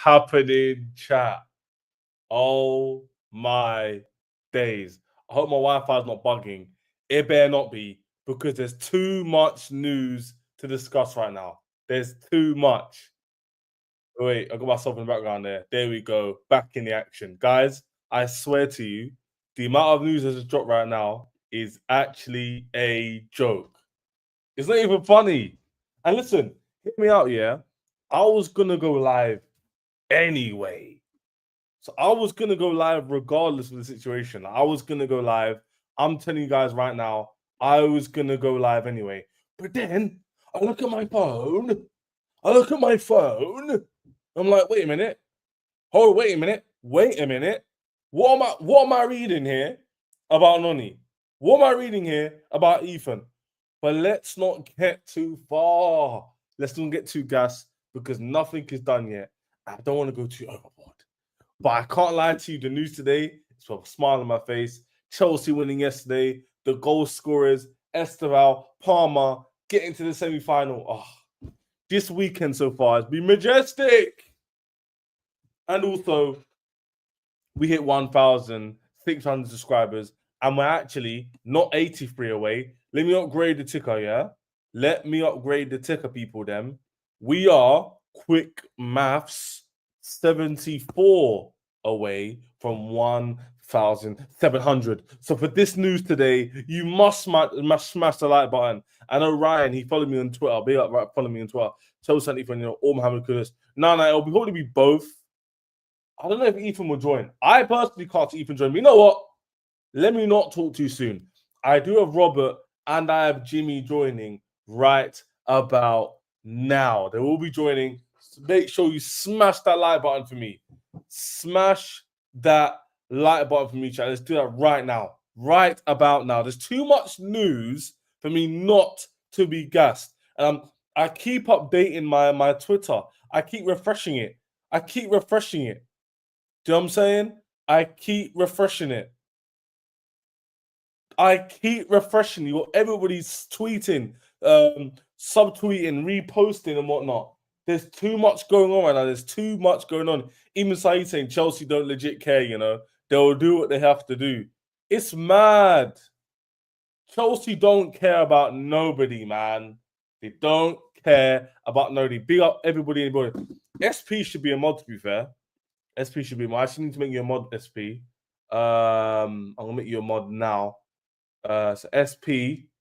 happening, chat? Oh my days. I hope my Wi-Fi is not bugging. It better not be, because there's too much news to discuss right now. There's too much. Wait, I got myself in the background there. There we go. Back in the action. Guys, I swear to you, the amount of news that has dropped right now is actually a joke. It's not even funny. And listen, hear me out, yeah? I was gonna go live anyway. So I was gonna go live regardless of the situation. I was gonna go live. I'm telling you guys right now, I was gonna go live anyway. But then I look at my phone. I'm like, wait a minute. Hold, wait a minute. Wait a minute. What am I reading here about Noni? What am I reading here about Ethan? But let's not get too far. Let's not get too gassed, because nothing is done yet. I don't want to go too overboard. But I can't lie to you, the news today is with a smile on my face. Chelsea winning yesterday, the goal scorers, Estevao, Palmer, getting to the semi-final. Oh, this weekend so far has been majestic. And also, we hit 1,600 subscribers, and we're actually not 83 away. Let me upgrade the ticker, yeah? Let me upgrade the ticker, people, then. We are, quick maths, 74 away from 1,700. So for this news today, you must smash the like button. I know Ryan, he followed me on Twitter. Be up, right? Follow me on Twitter. So something from or Mohammed Kudus. No, it'll probably be both. I don't know if Ethan will join. I personally can't see Ethan join me. You know what? Let me not talk too soon. I do have Robert and I have Jimmy joining right about now. They will be joining. So make sure you smash that like button for me. Smash that like button for me, chat. Let's do that right now. Right about now. There's too much news for me not to be gassed. I keep updating my Twitter. I keep refreshing it. Do you know what I'm saying? I keep refreshing it. Everybody's tweeting, subtweeting, reposting, and whatnot. There's too much going on right now. There's too much going on. Even Saeed saying Chelsea don't legit care, you know. They'll do what they have to do. It's mad. Chelsea don't care about nobody, man. They don't care about nobody. Big up everybody. SP should be a mod, to be fair. SP should be more. I actually need to make you a mod, SP. I'm gonna make you a mod now. So SP,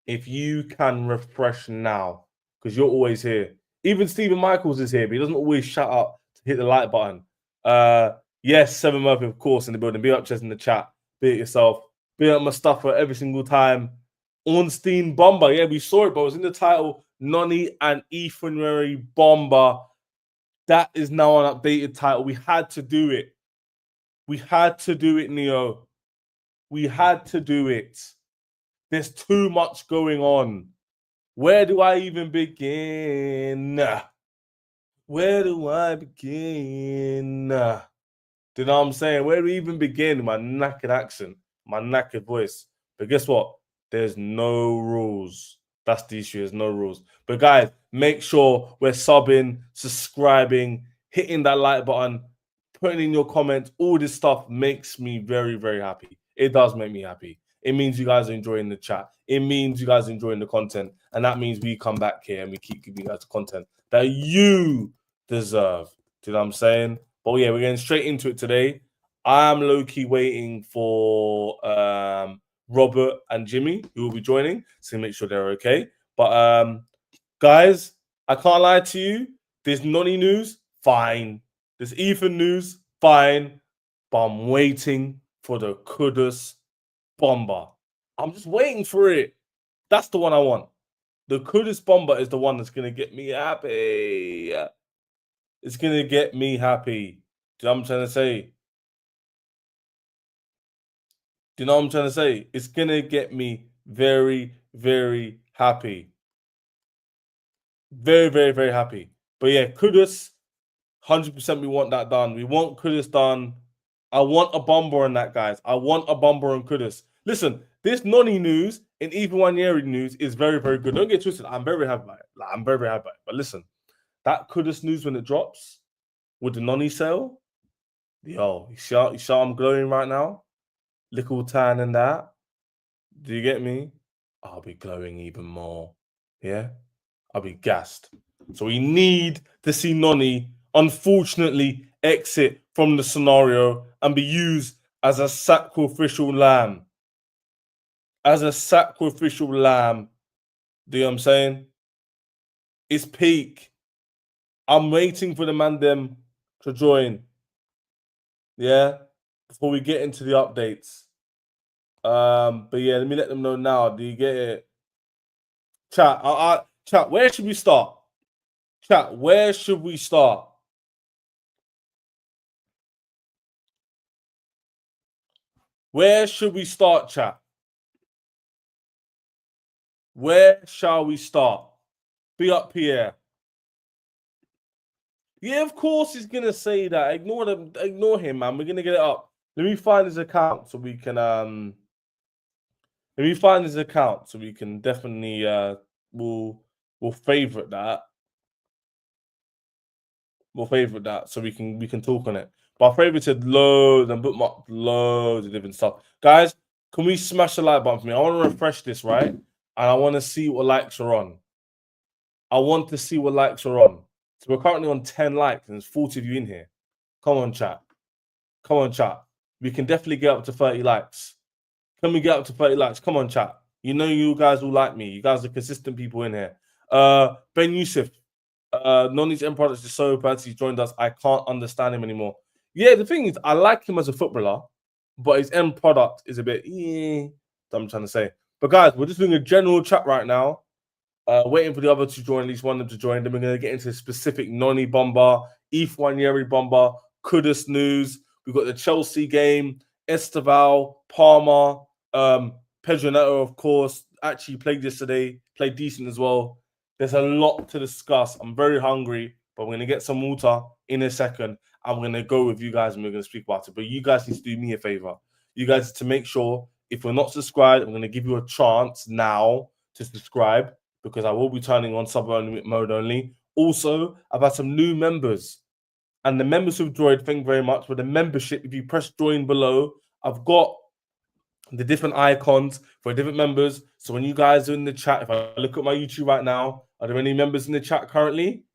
if you can refresh now, because you're always here. Even Stephen Michaels is here, but he doesn't always shout out to hit the like button. Yes, Seven Murphy, of course, in the building. Be up, Chess, in the chat. Be it yourself. Be up Mustafa every single time. Ornstein Bomba. Yeah, we saw it, but it was in the title. Noni and Nwaneri Bomba. That is now an updated title. We had to do it. We had to do it, Neo. We had to do it. There's too much going on. Where do I even begin? Where do I begin? Do you know what I'm saying? Where do we even begin? My knackered accent, my knackered voice. But guess what? There's no rules. That's the issue. There's no rules. But guys, make sure we're subbing, subscribing, hitting that like button, putting in your comments. All this stuff makes me very, very happy. It does make me happy. It means you guys are enjoying the chat. It means you guys are enjoying the content. And that means we come back here and we keep giving you guys the content that you deserve. Do you know what I'm saying? But yeah, we're getting straight into it today. I am low-key waiting for Robert and Jimmy, who will be joining, so make sure they're okay. But guys, I can't lie to you. There's Noni news, fine. There's Ethan news, fine. But I'm waiting for the Kudus Bomba. I'm just waiting for it. That's the one I want. The Kudus Bomba is the one that's going to get me happy. It's going to get me happy. Do you know what I'm trying to say? Do you know what I'm trying to say? It's going to get me very, very happy. Very, very, very happy. But yeah, Kudus, 100% we want that done. We want Kudus done. I want a bomber on that, guys. I want a bomber on Kudus. Listen, this Noni news and even Nwaneri news is very, very good. Don't get twisted. I'm very happy about it. I'm very, very happy about it. But listen, that Kudus news when it drops, with the Noni sale. Yo, you see how I'm glowing right now? Little tan and that. Do you get me? I'll be glowing even more. Yeah? I'll be gassed. So we need to see Noni, unfortunately, exit from the scenario and be used as a sacrificial lamb. As a sacrificial lamb. Do you know what I'm saying? It's peak. I'm waiting for the man them to join. Yeah? Before we get into the updates. But yeah, let me let them know now. Do you get it? Chat, chat, where should we start? Chat, where should we start? Where should we start, chat? Where shall we start? Be up, Pierre. Yeah, of course he's gonna say that. Ignore him, man. We're gonna get it up. Let me find his account so we can let me find his account so we can definitely we'll favorite that. We'll favorite that so we can talk on it. But I favorited loads and bookmarked loads of different stuff. Guys, can we smash the like button for me? I want to refresh this, right? And I want to see what likes are on. I want to see what likes are on. So we're currently on 10 likes and there's 40 of you in here. Come on, chat. Come on, chat. We can definitely get up to 30 likes. Can we get up to 30 likes? Come on, chat. You know you guys will like me. You guys are consistent people in here. Ben Yusuf, Noni's end product is so bad he's joined us. I can't understand him anymore. Yeah, the thing is, I like him as a footballer, but his end product is a bit, I'm trying to say. But guys, we're just doing a general chat right now. Waiting for the other to join, at least one of them to join. Then we're going to get into specific Noni Bomba, Nwaneri Bomba, Kudus news. We've got the Chelsea game, Estevao, Palmer, Pedro Neto, of course, actually played yesterday, played decent as well. There's a lot to discuss. I'm very hungry, but we're going to get some water in a second. I'm going to go with you guys and we're going to speak about it. But you guys need to do me a favor. You guys need to make sure, if you're not subscribed, I'm going to give you a chance now to subscribe, because I will be turning on sub mode only. Also, I've had some new members. And the members who've joined, thank you very much. With the membership, if you press join below, I've got the different icons for different members. So when you guys are in the chat, if I look at my YouTube right now, are there any members in the chat currently?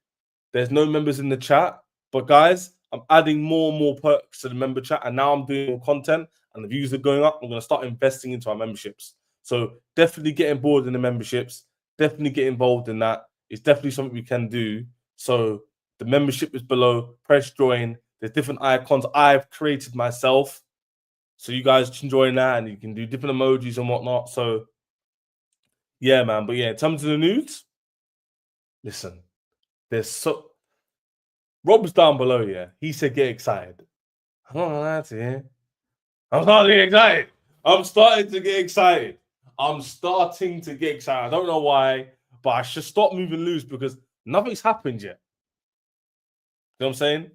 There's no members in the chat. But guys, I'm adding more and more perks to the member chat. And now I'm doing more content and the views are going up. I'm going to start investing into our memberships. So definitely get involved in the memberships. Definitely get involved in that. It's definitely something we can do. So the membership is below. Press join. There's different icons I've created myself. So you guys can join that and you can do different emojis and whatnot. So yeah, man. But yeah, in terms of the news, listen, Rob's down below, yeah. He said get excited. I'm not gonna lie to you. I'm starting to get excited. I'm starting to get excited. I don't know why, but I should stop moving loose because nothing's happened yet. You know what I'm saying?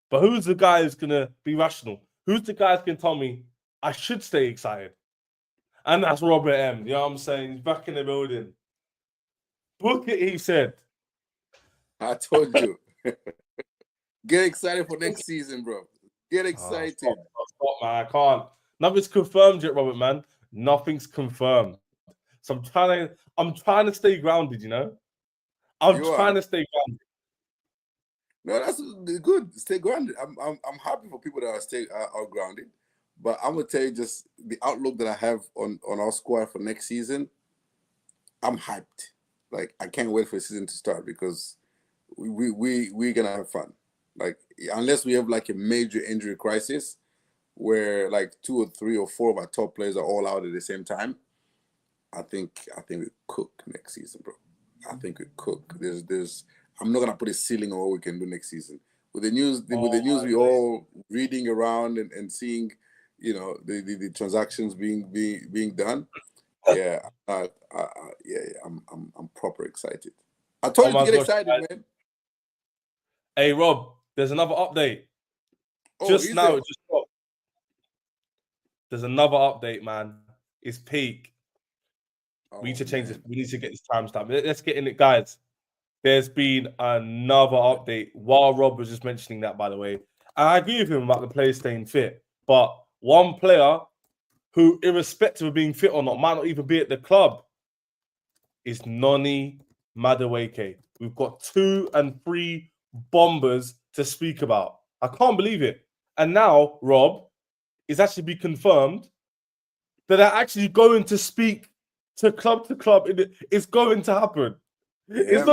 But who's the guy who's gonna be rational? Who's the guy who can tell me I should stay excited? And that's Robert M. You know what I'm saying? He's back in the building. Book it, he said. I told you. Get excited for next season, bro. Get excited. Stop, man. I can't. Nothing's confirmed yet, Robert, man. Nothing's confirmed. So I'm trying to stay grounded, you know? I'm trying to stay grounded. No, that's good. Stay grounded. I'm happy for people that are grounded. But I'm gonna tell you just the outlook that I have on our squad for next season. I'm hyped. Like I can't wait for the season to start because we're gonna have fun. Like unless we have like a major injury crisis where like 2 or 3 or 4 of our top players are all out at the same time, I think we cook next season, bro. I think we cook. I'm not gonna put a ceiling on what we can do next season. With the news we all reading around and seeing, you know, the transactions being done. Yeah, I'm proper excited. I told you to get excited, man. Hey Rob, there's another update. Just now, it just dropped. There's another update, man. It's peak. We need to change this. We need to get this timestamp. Let's get in it, guys. there's been another update. While Rob was just mentioning that, by the way, and I agree with him about the players staying fit. But one player who, irrespective of being fit or not, might not even be at the club, is Noni Madueke. We've got 2 and 3 bombers to speak about. I can't believe it. And now, Rob, it's actually been confirmed that they're actually going to speak to club. It's going to happen. Yeah, it's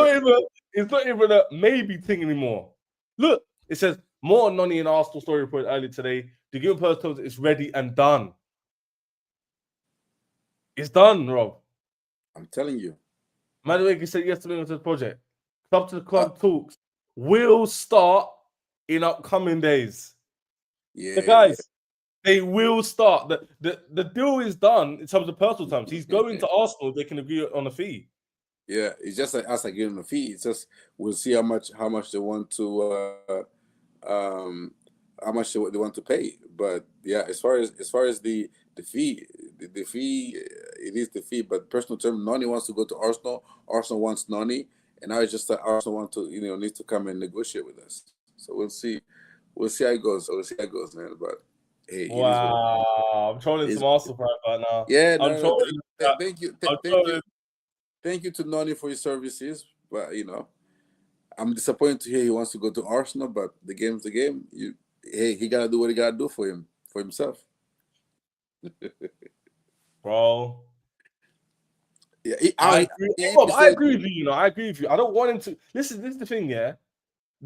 not even a maybe thing anymore. Look, it says more on Noni and Arsenal story report earlier today. The given person is ready and done. It's done, Rob. I'm telling you. Madueke said yesterday to the project. Club to club talks will start in upcoming days. Yeah, The guys, they will start. The deal is done in terms of personal terms. He's going to Arsenal. They can agree on a fee. Yeah, it's just like us like giving the fee. It's just we'll see how much they want to how much they want to pay. But yeah, as far as the fee, the fee, it is the fee. But personal term, Noni wants to go to Arsenal. Arsenal wants Noni, and now it's just that Arsenal want to needs to come and negotiate with us. So we'll see. We'll see how it goes. We'll see how it goes, man. But hey, it is what it is. Wow, I'm trolling some Arsenal right now. Yeah, I'm trolling. Thank you, thank you to Noni for his services. But I'm disappointed to hear he wants to go to Arsenal. But the game's the game. He gotta do what he gotta do for himself. Bro. Yeah, I agree with you. I agree with you. I don't want him to. Listen, this is the thing, yeah.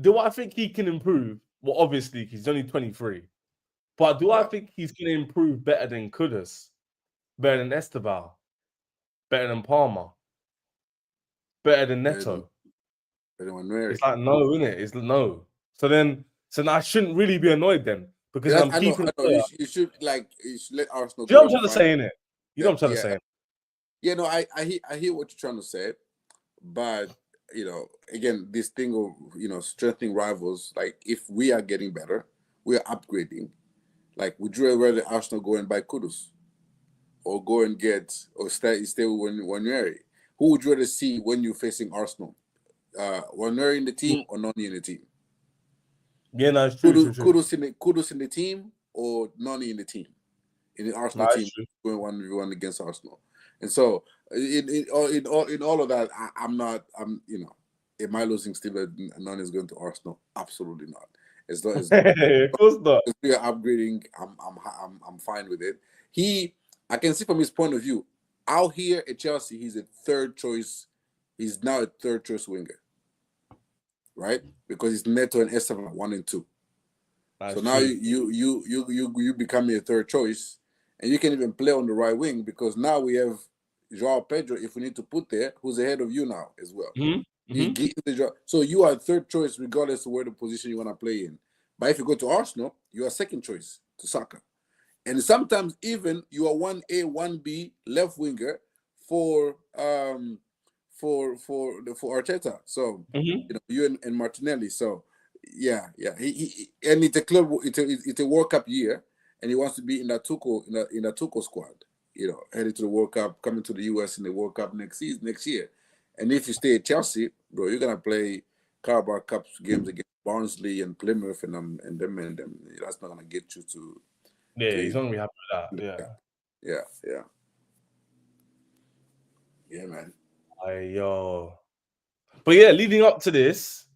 Do I think he can improve? Well, obviously, he's only 23. But do I think he's going to improve better than Kudus? Better than Estevao? Better than Palmer? Better than Neto? Better than Nwaneri. It's like no, isn't it? It's no. So now I shouldn't really be annoyed then because I'm keeping. I know. You should let Arsenal. Do you know what I'm trying to say, innit? You know what I'm trying to say. Yeah, no, I hear what you're trying to say, but again, this thing of strengthening rivals. Like if we are getting better, we are upgrading. Like would you rather Arsenal go and buy Kudus, or go and get or stay with Nwaneri? Who would you rather see when you're facing Arsenal? Nwaneri in the team or Noni in the team? Yeah, no, it's true. Kudus in the team or Noni in the team? In the Arsenal team going 1v1 against Arsenal. And so in all of that, I'm am I losing Steve and Noni is going to Arsenal? Absolutely not. As long as of course not. we are upgrading, I'm fine with it. I can see from his point of view, out here at Chelsea, he's a third choice. He's now a third choice winger, right? Because it's Neto and Estevao 1 and 2. So now you become a third choice, and you can even play on the right wing because now we have Joao Pedro, if we need to put there, who's ahead of you now as well. So you are third choice regardless of where the position you want to play in. But if you go to Arsenal, you are second choice to Saka. And sometimes even you are 1A, 1B left winger for Arteta. So you and Martinelli. So yeah. He and it's a club. It's a World Cup year, and he wants to be in that Tuchel squad. Headed to the World Cup, coming to the US in the World Cup next year. And if you stay at Chelsea, bro, you're gonna play Carabao Cup games against Barnsley and Plymouth and them. That's not gonna get you to. Yeah, he's not gonna be happy with that. Yeah, man. But yeah, leading up to this,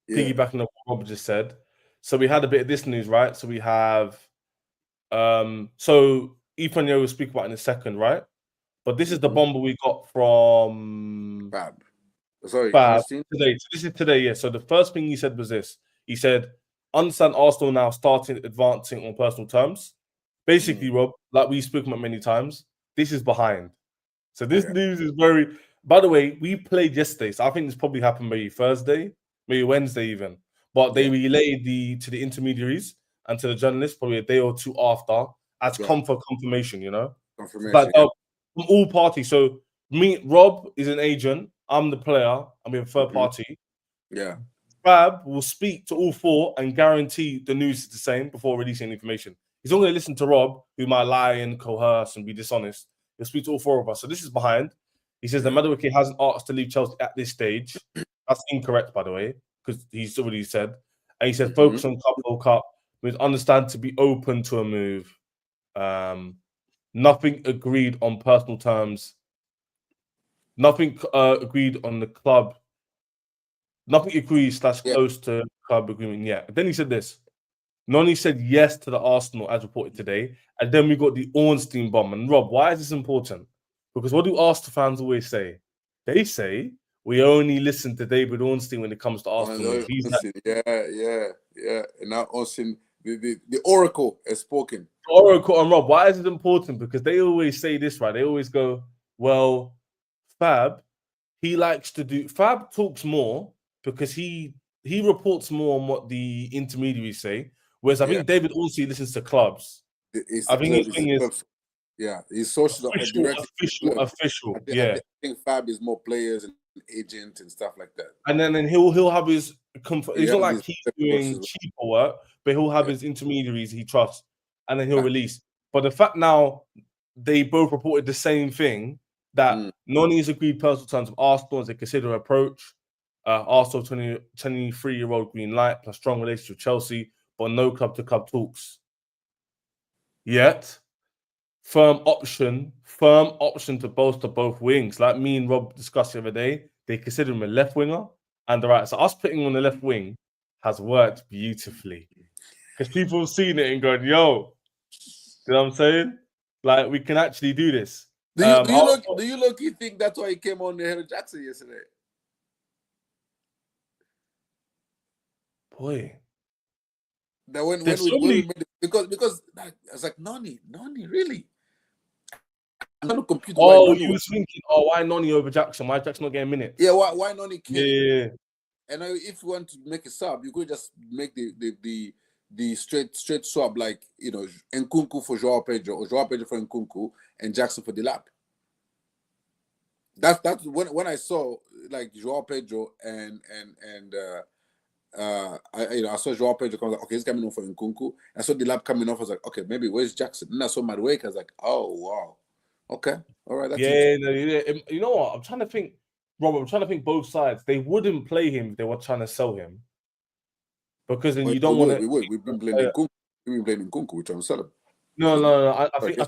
piggybacking on what Rob just said. So we had a bit of this news, right? So we have so Ethan will speak about in a second, right? But this is the bomber we got from Fab. Sorry, Fab today. So this is today, yeah. So the first thing he said was this. He said, understand Arsenal now starting advancing on personal terms. Basically, Rob, like we've spoken about many times, this is behind. So this news is very. By the way, we played yesterday, so I think this probably happened maybe Thursday, maybe Wednesday even. But they relayed to the intermediaries and to the journalists probably a day or two after as confirmation. Confirmation. But from all parties. So Rob is an agent. I'm the player. I'm a third party. Yeah. Fab will speak to all four and guarantee the news is the same before releasing information. He's not going to listen to Rob, who might lie and coerce and be dishonest. He'll speak to all four of us. So this is behind. He says that Madueke hasn't asked to leave Chelsea at this stage. That's incorrect, by the way, because he's already said. And he said focus on Club World Cup. Means understand to be open to a move. Nothing agreed on personal terms. Nothing agreed on the club. Nothing agreed / close to club agreement yet. Then he said this. Noni said yes to the Arsenal as reported today. And then we got the Ornstein bomb. And Rob, why is this important? Because what do Arsenal fans always say? They say we only listen to David Ornstein when it comes to Arsenal. Yeah. And now Ornstein, the Oracle has spoken. Oracle and Rob, why is it important? Because they always say this, right? They always go, well, Fab, he likes to do. Fab talks more because he reports more on what the intermediaries say. Whereas I think David also listens to clubs. I think his thing is, his social official. I think Fab is more players and agents and stuff like that. And then he'll have his. It's not like he's doing cheaper work, but he'll have his intermediaries he trusts, and then he'll release. But the fact now they both reported the same thing, that Noni's agreed personal terms of Arsenal as a considered approach. Arsenal 23-year-old green light plus strong relationship with Chelsea, but no club-to-club talks yet. Firm option to bolster both wings. Like me and Rob discussed the other day, they consider him a left winger and the right. So us putting him on the left wing has worked beautifully. Because people have seen it and gone, yo, you know what I'm saying? Like, we can actually do this. Do you look? You think that's why he came on the head of Jackson yesterday? Boy, that when we made it, because I was like, Noni, really? I'm gonna compute. Oh, you was thinking, why Noni over Jackson? Why Jackson not getting minutes? Yeah, why Noni came? Yeah. And if you want to make a sub, you could just make the straight swap, like, you know, Nkunku for Joao Pedro, or Joao Pedro for Nkunku, and Jackson for Delap. That's when I saw like Joao Pedro and I saw Joao Pedro come, like, okay, he's coming off for Nkunku. I saw Delap coming off. I was like, okay, maybe where's Jackson? And I saw Madueke. I was like, oh wow, okay, all right. That's you know what? I'm trying to think, Robert. I'm trying to think both sides. They wouldn't play him if they were trying to sell him, because then you don't want to. We've been playing Nkunku. We've been playing Nkunku. We're trying to sell him. No. I think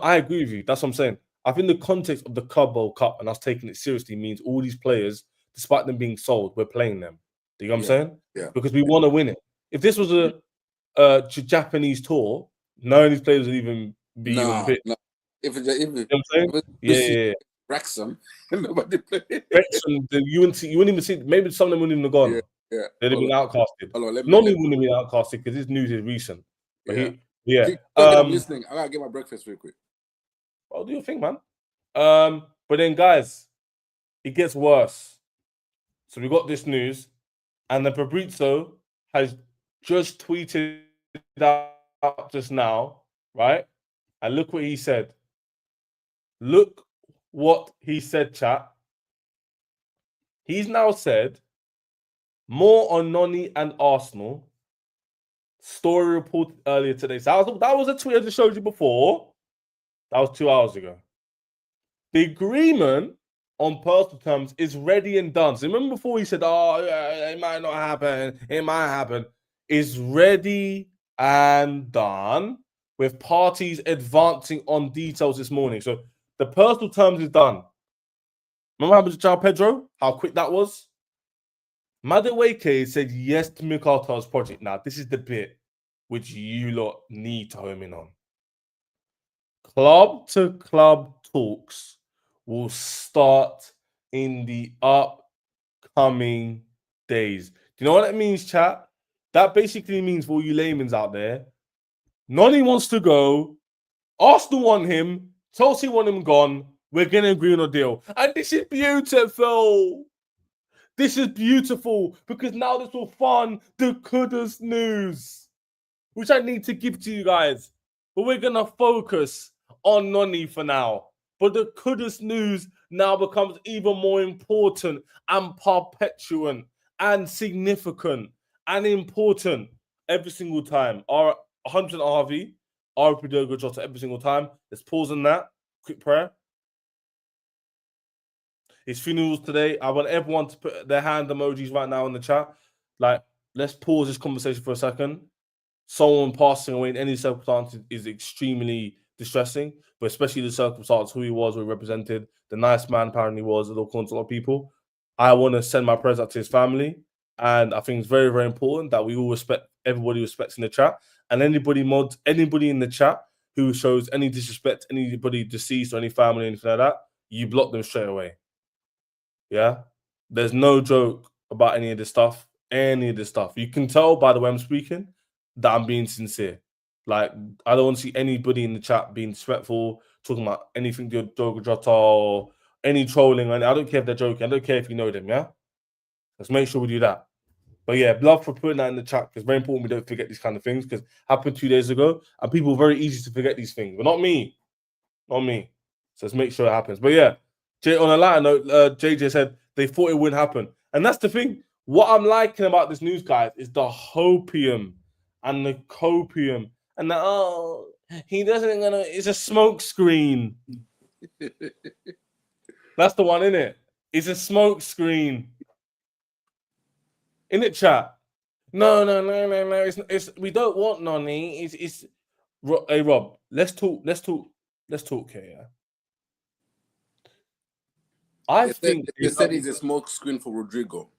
I agree with you. That's what I'm saying. I think the context of the Club World Cup and us taking it seriously means all these players, despite them being sold, we're playing them. You know what I'm saying? Yeah. Because we want to win it. If this was a Japanese tour, none of these players would even be even bit. No. If you know what I'm saying? Wrexham, nobody played. Wrexham, you wouldn't even see. Maybe some of them wouldn't even have gone. Yeah. They'd have been outcasted. Noni wouldn't have been outcasted because his news is recent. But I'm listening. I gotta get my breakfast real quick. I'll do your thing, man. But then, guys, it gets worse. So we got this news, and the Fabrizio has just tweeted out just now, right? And look what he said. Look what he said, chat. He's now said more on Noni and Arsenal. Story reported earlier today. So that was a tweet I just showed you before. That was 2 hours ago. The agreement on personal terms is ready and done. So remember before he said, it might not happen. It might happen. It's ready and done, with parties advancing on details this morning. So the personal terms is done. Remember what happened to Joao Pedro? How quick that was? Madueke said yes to Mikel project. Now, this is the bit which you lot need to home in on. Club-to-club talks will start in the upcoming days. Do you know what that means, chat? That basically means for all you laymen out there, Noni wants to go, Arsenal want him, Chelsea want him gone, we're going to agree on a deal. And this is beautiful. This is beautiful because now this will fund the Kudus news, which I need to give to you guys. But we're going to focus on Noni for now. But the Kudus news now becomes even more important and perpetuant and significant and important every single time. 100% RV, RP Dogo Jota every single time. Let's pause on that. Quick prayer. His funeral's today. I want everyone to put their hand emojis right now in the chat. Like, let's pause this conversation for a second. Someone passing away in any circumstance is extremely distressing, but especially the circumstance, who he was, who he represented, the nice man apparently was, according to a lot of people. I want to send my prayers out to his family, and I think it's very, very important that we all respect everybody respects in the chat, and anybody in the chat who shows any disrespect, anybody deceased or any family, anything like that, you block them straight away. Yeah, there's no joke about any of this stuff. Any of this stuff, you can tell by the way I'm speaking that I'm being sincere. Like, I don't want to see anybody in the chat being disrespectful, talking about anything Jota or any trolling. And I don't care if they're joking. I don't care if you know them. Yeah, let's make sure we do that. But yeah, love for putting that in the chat, because it's very important we don't forget these kind of things, because happened 2 days ago and people are very easy to forget these things. But not me. Not me. So let's make sure it happens. But yeah, on a lighter note, JJ said they thought it wouldn't happen. And that's the thing. What I'm liking about this news, guys, is the hopium and the copium. And the, he doesn't gonna, it's a smoke screen. That's the one, innit? It's a smoke screen. In it, chat. No. It's we don't want Noni. It's hey Rob, let's talk here, yeah. I think they said it's a smoke screen for Rodrigo.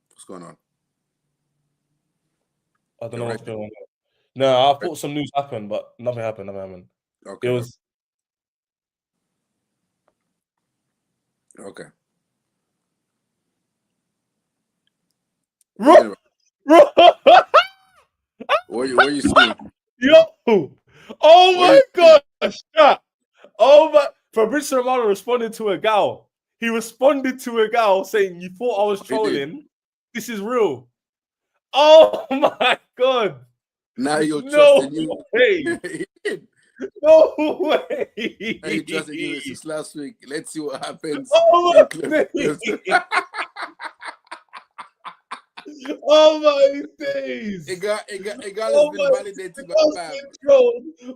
What's going on? I don't know what's going on. No, I thought some news happened, but nothing happened. Okay. It was okay. Bro. What you seeing? Yo! Oh my gosh! Oh my! Fabrizio Romano responded to a gal. He responded to a gal saying, "You thought I was trolling? This is real." Oh my god! Now you're no trusting you. Way. No way! Now you trusted you since last week. Let's see what happens. Oh oh my days! It got has been validated by Fab.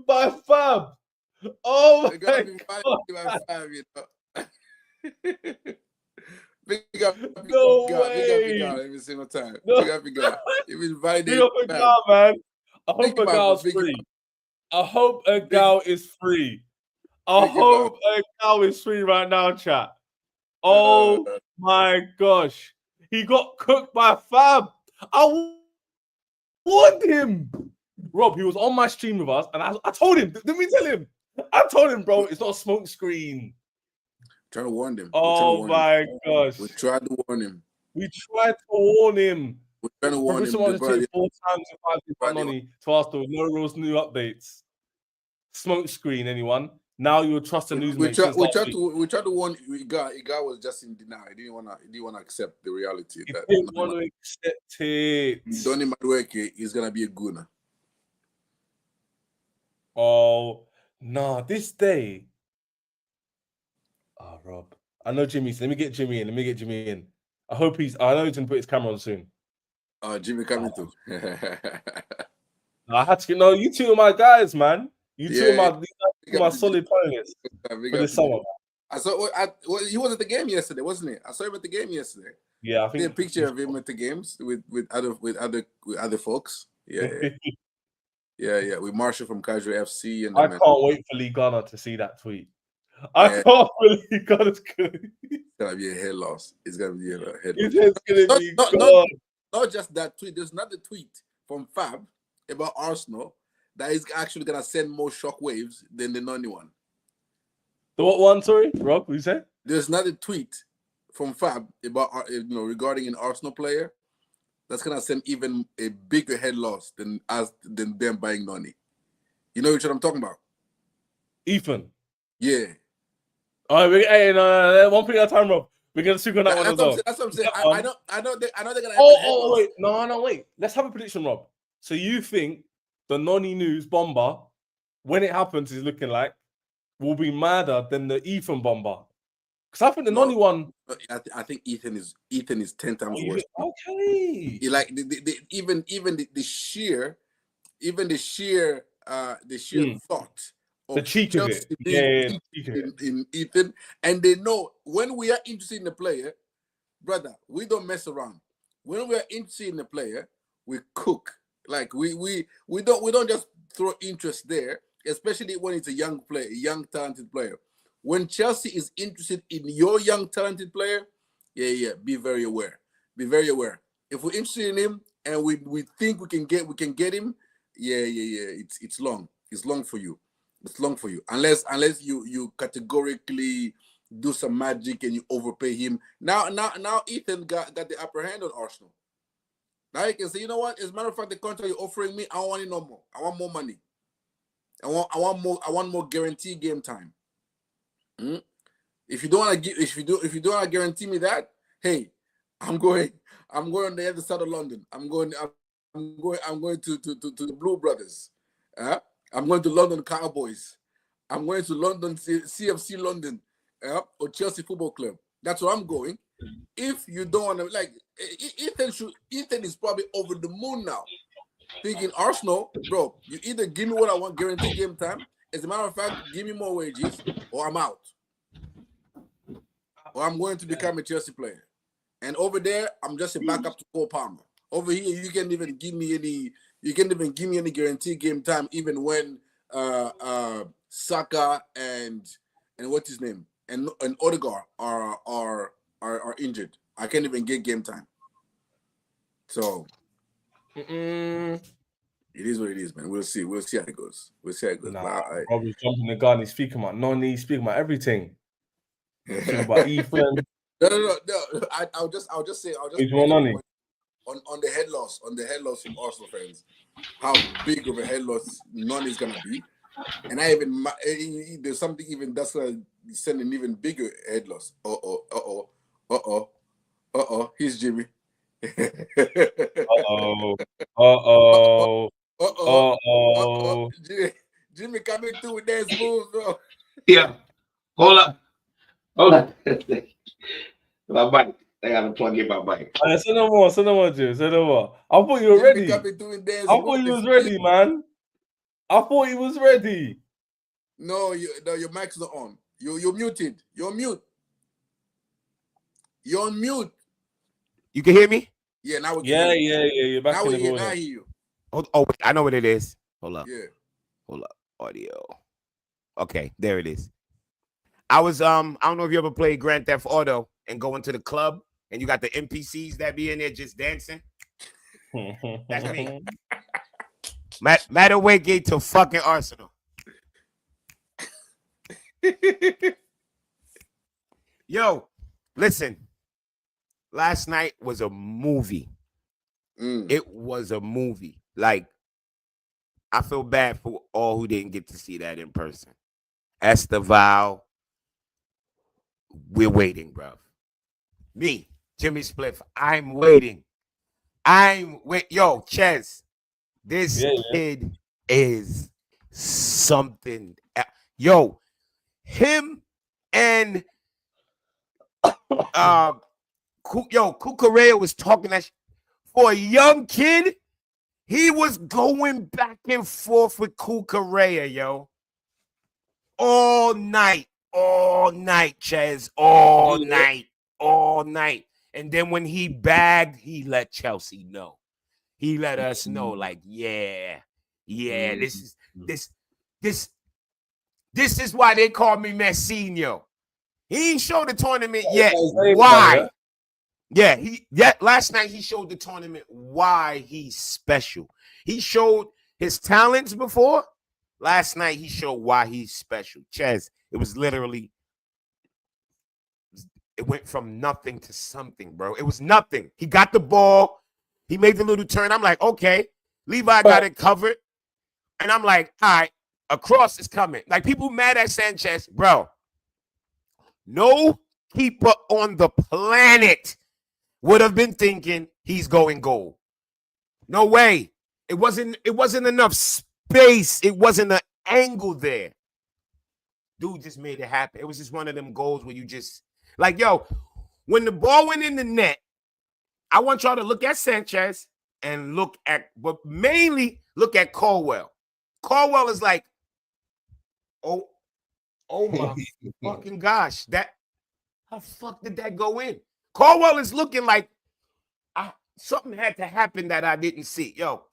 By Fab. Oh my God! Been validated by Fab, you know. Big up, no way! Big up every single time. No. Big up. It was validated. Big up a man. I hope a gal's free. I hope a gal is free. I hope a gal is free right now, chat. Oh my gosh. He got cooked by Fab. I warned him. Rob, he was on my stream with us, and I told him. Didn't we tell him? I told him, bro, it's not a smoke screen. Trying to warn them. Oh my gosh. We tried to warn him. We tried to warn him. We're trying to warn him. 4 times in Noni to ask for no rules, new updates. Smoke screen, anyone? Now you'll trust the news. We tried to warn. Guy was just in denial. He didn't want to accept the reality. He didn't want to accept it. Noni Madueke is gonna be a gooner. Oh no! This day. Oh, Rob. I know Jimmy's. Let me get Jimmy in. I know he's gonna put his camera on soon. Jimmy coming too. I had to. No, you two are my guys, man. You two are my solid players for this summer. I saw. He was at the game yesterday, wasn't he? I saw him at the game yesterday. Yeah, I think a picture of him at the games with other folks. Yeah. Yeah. With Marshall from Casual FC, and I can't wait for Lee Ghana to see that tweet. I can't believe Ghana's gonna. It's gonna be a head loss. It's gonna be a head loss. It's gonna be gone. Not just that tweet. There's another tweet from Fab about Arsenal that is actually gonna send more shockwaves than the Noni one. The what one? Sorry, Rob. What you say? There's another tweet from Fab about regarding an Arsenal player that's gonna send even a bigger head loss than them buying Noni. You know what I'm talking about? Ethan. Yeah. All right, hey, no, one thing at a time, Rob. We're gonna speak on that one as well. That's what I'm saying. I know they're gonna. Wait, wait. Let's have a prediction, Rob. So you think the Noni news Bomba, when it happens, is looking like will be madder than the Ethan Bomba? Because I think the Noni one. I think Ethan is 10 times worse. Okay. Like even the sheer thought The of cheek of it. Chelsea being The cheek of it. in Ethan, and they know when we are interested in the player, brother, we don't mess around. When we are interested in the player, we cook. Like we don't just throw interest there, especially when it's a young player, a young talented player. When Chelsea is interested in your young talented player, be very aware. Be very aware. If we're interested in him and we think we can get him, it's long. It's long for you. It's long for you. Unless you categorically do some magic and you overpay him. Now Ethan got the upper hand on Arsenal. Now you can say, you know what? As a matter of fact, the contract you're offering me, I don't want it no more. I want more money. I want more guaranteed game time. If you don't want to guarantee me that, hey, I'm going on the other side of London. I'm going to the Blue Brothers. I'm going to London Cowboys. I'm going to London CFC London, or Chelsea Football Club. That's where I'm going. If you don't want to, like, Ethan is probably over the moon now. Thinking Arsenal, bro, you either give me what I want, guaranteed game time. As a matter of fact, give me more wages, or I'm out. Or I'm going to become a Chelsea player. And over there, I'm just a backup to Cole Palmer. Over here, you can't even give me any guaranteed game time, even when Saka and what's his name and Odegaard are injured. I can't even get game time. So it is what it is, man. We'll see how it goes. Nah, Robbie's jumping the gun. He's speaking about Noni. He's speaking about everything. Speaking about Ethan. No. I'll just make Noni. on the head loss from Arsenal fans. How big of a head loss Noni's gonna be, and there's something even that's gonna send an even bigger head loss. Here's Jimmy. Jimmy coming through with that smooth, bro. Yeah. Hold up. My mic. I gotta plug in my mic. Say no more, Jim. Say no more. I thought you were ready. I thought you was ready, man. I thought he was ready. No, your mic's not on. You're muted. You're mute. You're on mute. You can hear me? Yeah, now we can hear you. You're back now in the now morning. I hear you. Oh, I know what it is. Hold up. Yeah. Hold up. Audio. Okay, there it is. I don't know if you ever played Grand Theft Auto and go into the club and you got the NPCs that be in there just dancing. That's me. Madueke to fucking Arsenal. Yo, listen. Last night was a movie. It was a movie. Like, I feel bad for all who didn't get to see that in person. Estevao, we're waiting, bro. Me, Jimmy Spliff, I'm waiting. Yo, Ches, this kid is something. Yo, him and Cucurella was talking that for a young kid. He was going back and forth with Cucurella, yo. All night, Ches. All night. And then when he bagged, he let Chelsea know. He let us know, like, this is why they call me Messinho. He ain't showed the tournament yet. Why? Last night he showed the tournament why he's special. He showed his talents before. Last night he showed why he's special. Ches, it was literally, it went from nothing to something, bro. It was nothing. He got the ball. He made the little turn. I'm like, okay, Levi got it covered. And I'm like, all right, a cross is coming. Like, people mad at Sanchez, bro. No keeper on the planet would have been thinking he's going goal. No way. It wasn't enough space. It wasn't an angle there. Dude just made it happen. It was just one of them goals where you just, like, yo, when the ball went in the net, I want y'all to look at Sanchez and but mainly look at Colwell. Colwell is like Oh my fucking gosh. How the fuck did that go in? Caldwell is looking like something had to happen that I didn't see. Yo,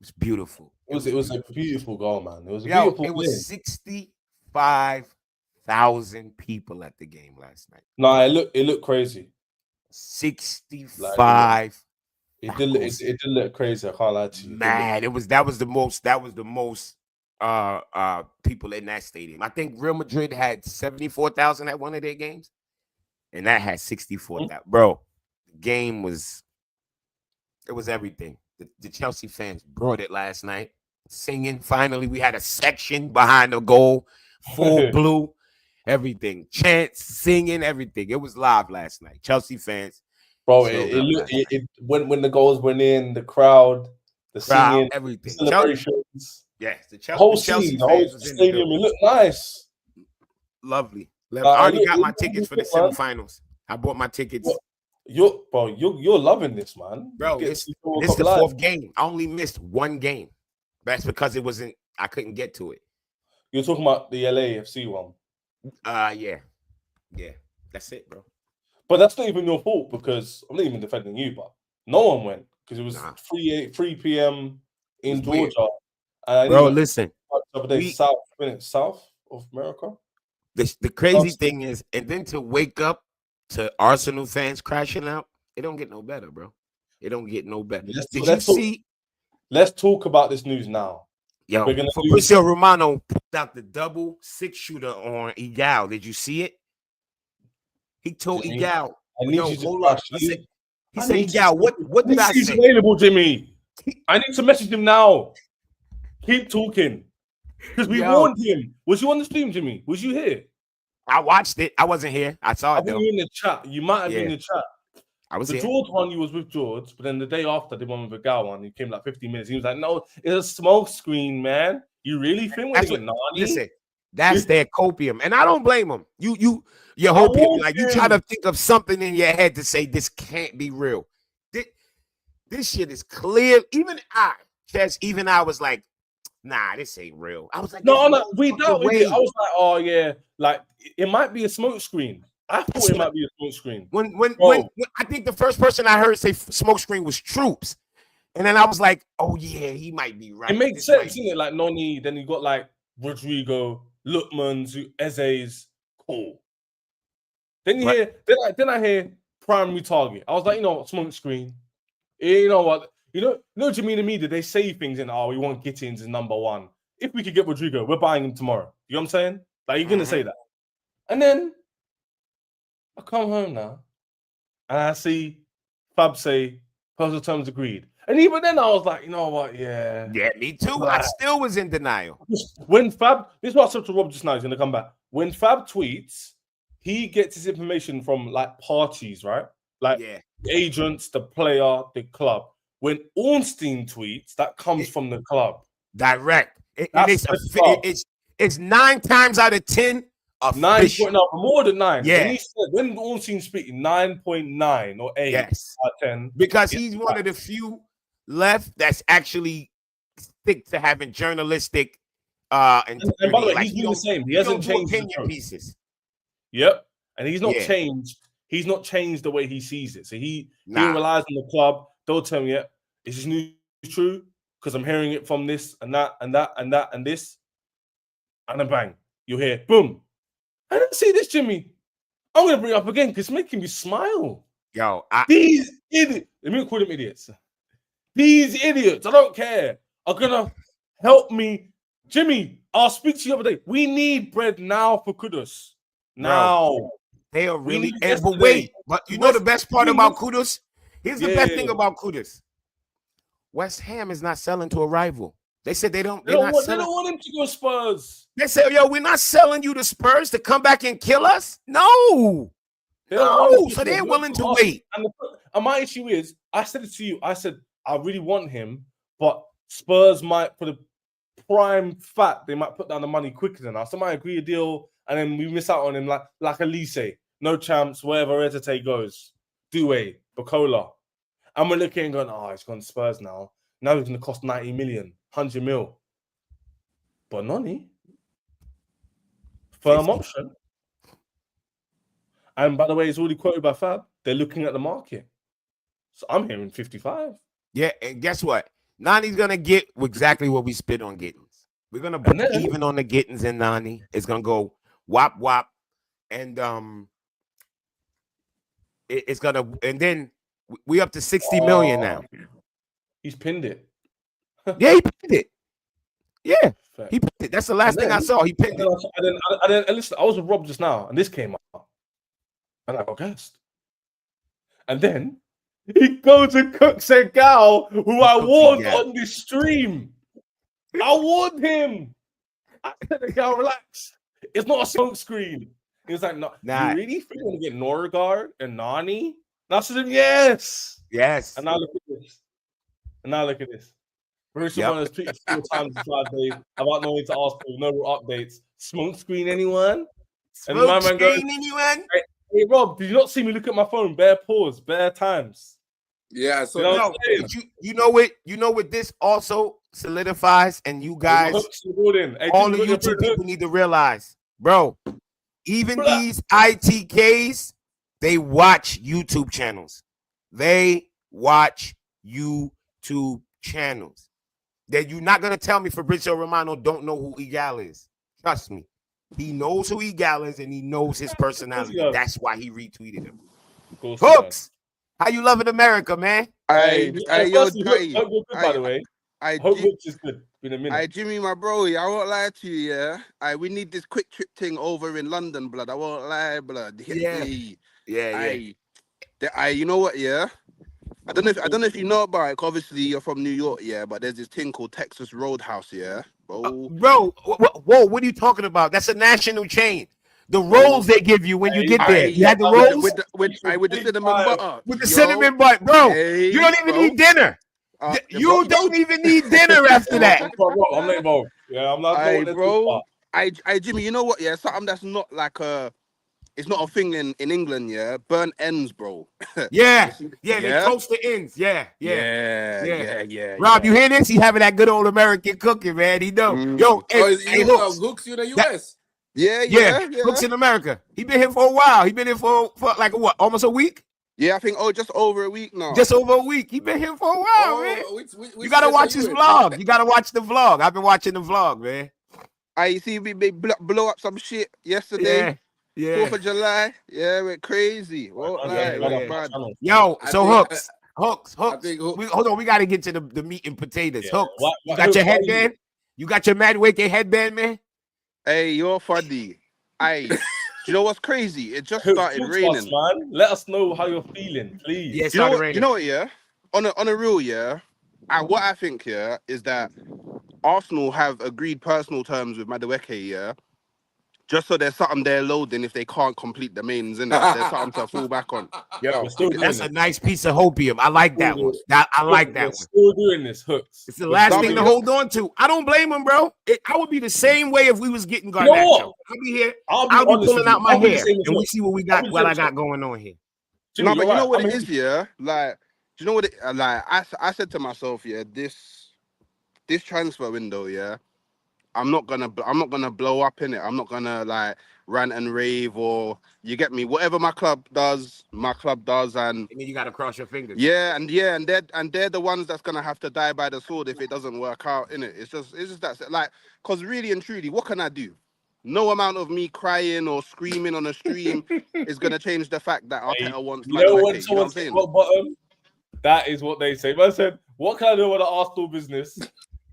it's beautiful. It was a beautiful goal, man. It was a Yo, beautiful it game. was 65,000 people at the game last night. No, it looked crazy. 65. It did look crazy. I can't lie to you. Man, that was the most people in that stadium. I think Real Madrid had 74,000 at one of their games, and that had 64,000. Bro, the game was everything. The Chelsea fans brought it last night, singing. Finally, we had a section behind the goal, full blue, everything, chants, singing, everything. It was live last night. Chelsea fans, bro. When the goals went in, the crowd, singing, everything, celebrations. Yes, the whole Chelsea scene, the whole stadium. It looked nice. Lovely. I already got my tickets for the semifinals. I bought my tickets. You're loving this, man. Bro, this is the fourth game. I only missed one game. That's because I couldn't get to it. You're talking about the LAFC one. Yeah. That's it, bro. But that's not even your fault because I'm not even defending you, but no one went because it was 3 p.m. in Georgia. Bro, listen. South of America. The crazy thing is, and then to wake up to Arsenal fans crashing out, it don't get no better, bro. It don't get no better. Let's talk about this news now. Yo, Fabrizio Romano put out the double 6-shooter on Igal. Did you see it? He told Igal, he said, Igal, what did I say? He's available, Jimmy. I need to message him now. Keep talking. Because we warned him. Was you on the stream, Jimmy? Was you here? I watched it. I wasn't here. I saw it, though. You in the chat. You might have been in the chat. I was the here. George one, you was with George, but then the day after, the one with the Gal one, he came like 15 minutes. He was like, no, it's a smoke screen, man. You really think we're Nani? Listen, that's their copium. And I don't blame them. Your hopium, like you try to think of something in your head to say this can't be real. This shit is clear. Even I was like, nah, this ain't real. I was like, no, we doubted it. I was like, oh yeah, like it might be a smoke screen. I thought it might be a smoke screen. When I think the first person I heard say smoke screen was Troops, and then I was like, oh yeah, he might be right. It makes sense, didn't it? Like Noni, then you got like Rodrigo, Lookman's, Eze's, cool. Then you hear, then I hear primary target. I was like, you know what, smoke screen. You know what? You know, Jimmy, in the media, they say things in, we want Gittins as number one. If we could get Rodrigo, we're buying him tomorrow. You know what I'm saying? Like, you're going to say that. And then I come home now and I see Fab say, personal terms agreed. And even then I was like, you know what? Yeah. Yeah, me too. I still was in denial. When Fab, this is what I said to Rob just now, he's going to come back. When Fab tweets, he gets his information from like parties, right? Like the agents, the player, the club. When Ornstein tweets, that comes from the club. Direct. It's 9 times out of 10. 9.9, more than 9. Yeah. And he said, when Ornstein speaking, 9.9 or 8 out of 10. Because he's one of the few left that's actually stick to having journalistic and by the way, he's doing the same. He hasn't changed opinion pieces. Yep. And he's not changed. He's not changed the way he sees it. So he relies on the club. They'll tell me, is this news true? Because I'm hearing it from this and that and that and that and this. And then bang, you hear, boom. I don't see this, Jimmy. I'm going to bring it up again because it's making me smile. Yo, these idiots. Let me call them idiots. These idiots, I don't care, are going to help me. Jimmy, I'll speak to you the other day. We need bread now for Kudus. Now. Bro, they are really. But wait, but you know the best part about Kudus? Here's the best thing about Kudus. West Ham is not selling to a rival. They said they don't want him to go Spurs. They said, yo, we're not selling you to Spurs to come back and kill us. No. So they're willing to wait. And my issue is, I said it to you. I said, I really want him, but Spurs might, for the prime fact, they might put down the money quicker than us. They might agree a deal, and then we miss out on him like Elise. No champs, wherever Etete goes. Due, Bacola. And we're looking and going, it's gone to Spurs now. Now it's going to cost 90 million, 100 mil. But Noni, firm 50. option. And by the way, it's already quoted by Fab. They're looking at the market. So I'm hearing 55. Yeah, and guess what? Nani's gonna get exactly what we spit on Gittins. We're gonna put even on the Gittins and Nani. It's gonna go wop wop, and it's gonna, and then we up to 60 million now. He's pinned it. Yeah, he pinned it. Yeah, he pinned it. That's the last thing I saw. He pinned it. And listen, I was with Rob just now, and this came up, and I got gassed. And then he goes and cooks a gal who I warned on this stream. I warned him. I said, the gal, relax. It's not a smoke screen. He was like, no, nah. You really think you're going to get Norgard and Nani? And I said, yes. Yes. And now look at this. Bruce has tweeted 4 times in 5 days about no need to ask for no updates. Smoke screen anyone? Smoke screen anyone? Hey, Rob, did you not see me look at my phone? Bare pause, bare times. Yeah, so you know what this also solidifies, and you guys, all the YouTube people need to realize, bro, even these ITKs, they watch YouTube channels. They watch YouTube channels. That you're not gonna tell me Fabrizio Romano don't know who Egal is. Trust me. He knows who Egal is, and he knows his personality. That's why he retweeted him. Hooks, how you loving America, man? By the way, I hope Hooks is good. Been a minute. Jimmy, my bro, I won't lie to you, yeah. We need this quick trip thing over in London, blood. I won't lie, blood. Yeah. You know what, yeah? I don't know if you know about it. Obviously, you're from New York, yeah. But there's this thing called Texas Roadhouse, yeah. Bro, whoa, what are you talking about? That's a national chain. The rolls they give you when you get there. You had the rolls with the cinnamon butter. With the cinnamon butter, bro. You don't even need dinner. You don't even need dinner after that. I'm not involved. Yeah, I'm not going bro. Jimmy, you know what? Yeah, something that's not like it's not a thing in England, yeah. Burnt ends, bro. They toast the ends. Yeah. Rob, you hear this? He having that good old American cooking, man. He know. Yo, Hooks in the US. Yeah. Hooks in America. He been here for a while. He been here for like what? Almost a week? Yeah, I think just over a week now. Just over a week. He been here for a while, man. You gotta watch his vlog. You gotta watch the vlog. I've been watching the vlog, man. You see me blow up some shit yesterday. Yeah. 4th of July. Yeah, went crazy. Yo, so Hooks. Hold on, we gotta get to the meat and potatoes. Hooks. You got your headband? You got your Madueke headband, man? Hey, you're funny. You know what's crazy? It just started raining. Man. Let us know how you're feeling, please. Yeah, you know what, yeah? On a real, yeah. What I think, yeah, is that Arsenal have agreed personal terms with Madueke, yeah. Just so there's something they're loading if they can't complete the mains, innit? There's something to fall back on. Yeah, that's a nice piece of hopium. I like that one. I like that one. Still doing this, Hooks. It's the last thing to hold on to. I don't blame him, bro. I would be the same way if we was getting Garnacho. I'll be here. I'll be pulling out my hair, and we see what we got. What I got going on here. But you know what it is, yeah. Like, do you know what it? Like, I said to myself, yeah, this transfer window, yeah. I'm not gonna blow up in it. I'm not gonna like rant and rave, or you get me. Whatever my club does, and you gotta cross your fingers. Yeah, and they're the ones that's gonna have to die by the sword if it doesn't work out. Innit? It's just that, like, cause really and truly, what can I do? No amount of me crying or screaming on a stream is gonna change the fact that Arteta wants. When someone says bottom, that is what they say. But I said, what can I do with the Arsenal business?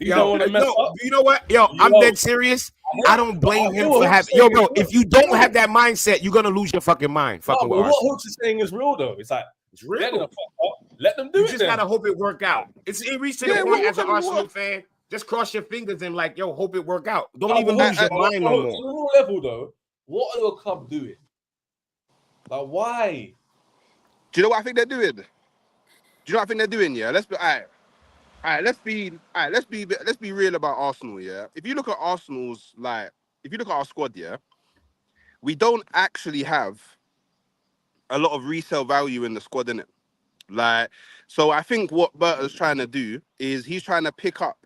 You don't want to mess up. You know what? I'm dead serious. I don't blame him for having. Bro, if you don't have that mindset, you're gonna lose your fucking mind. What Hooks is saying is real, though. It's like, it's real. Let them do it. You just gotta hope it work out. It reached to the point as an Arsenal fan. Just cross your fingers and like, yo, hope it work out. Don't even lose your mind no more. On a real level, though, what are your club doing? Like, why? Do you know what I think they're doing? Yeah, let's be all right, let's be real about Arsenal, yeah. If you look at our squad, yeah, we don't actually have a lot of resale value in the squad, innit? Like, so I think what Berta's trying to do is he's trying to pick up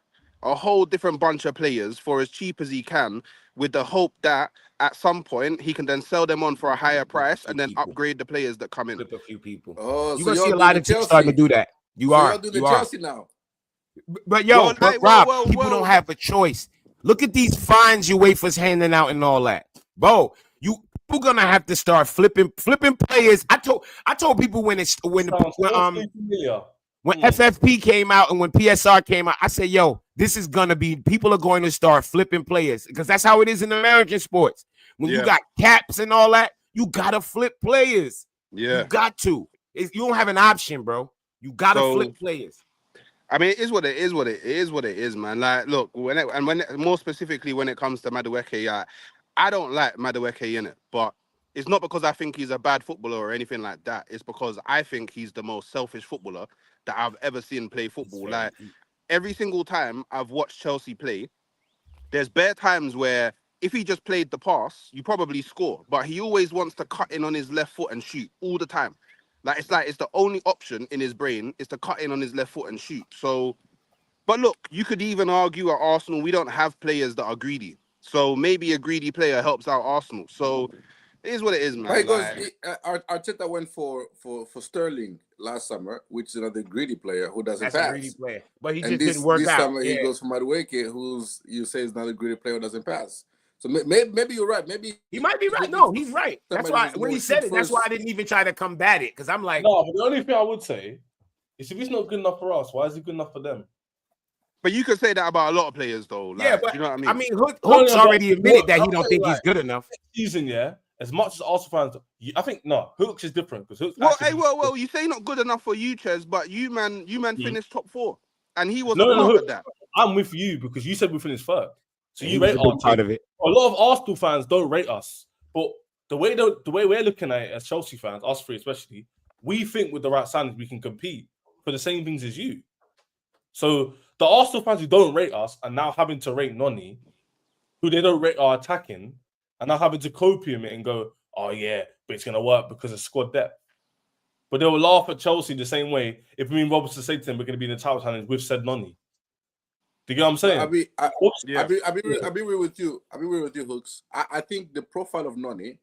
a whole different bunch of players for as cheap as he can, with the hope that at some point he can then sell them on for a higher price and then people. upgrade the players that come in. Flip a few people. Oh, You're so gonna see you're a doing lot the of teams starting to Chelsea. do that. You So are. you're doing the You are. Chelsea now. But yo, Well, but hey, Rob, well, people don't have a choice. Look at these fines UEFA's handing out and all that. Bro, people gonna have to start flipping players. I told people when Sounds awfully familiar. FFP came out and when PSR came out, I said, yo, this is gonna be, people are going to start flipping players because that's how it is in American sports. When you got caps and all that, you gotta flip players. Yeah. You got to. You don't have an option, bro. You gotta flip players. I mean, it is what it is. What it is, man. Like, look, more specifically when it comes to Madueke, I don't like Madueke in it, but it's not because I think he's a bad footballer or anything like that. It's because I think he's the most selfish footballer that I've ever seen play football. Like, every single time I've watched Chelsea play, there's bare times where if he just played the pass, you probably score. But he always wants to cut in on his left foot and shoot all the time. Like it's the only option in his brain is to cut in on his left foot and shoot. So, but look, you could even argue at Arsenal, we don't have players that are greedy. So maybe a greedy player helps out Arsenal. So it is what it is, man. Right, because Arteta went for Sterling last summer, which is another greedy player who doesn't That's pass. a greedy player, but he And just didn't work this out. summer he goes for Madueke, who's you say is another greedy player who doesn't pass. So maybe you're right. Maybe he might be right. No, he's right. That's why when he said it, that's why I didn't even try to combat it because I'm like, no. But the only thing I would say is if he's not good enough for us, why is he good enough for them? But you could say that about a lot of players, though. Like, yeah, but you know what I mean? Hook's already admitted that he don't think he's good enough. Season, as much as Arsenal fans, I think Hooks is different because Hooks. Well, you say not good enough for you, Ches, but you man finished top 4, and he was part of that. I'm with you because you said we finished third, so you rate our part of it. A lot of Arsenal fans don't rate us, but the way we're looking at it as Chelsea fans, us three especially, we think with the right signings we can compete for the same things as you. So the Arsenal fans who don't rate us are now having to rate Noni, who they don't rate our attacking, and now having to copium it and go, oh yeah, but it's gonna work because of squad depth. But they will laugh at Chelsea the same way if me and Robertson say to them we're gonna be in the title challenge with said Noni. Do you get what I'm saying? I'll be real with you. I'll be real with you, Hooks. I think the profile of Noni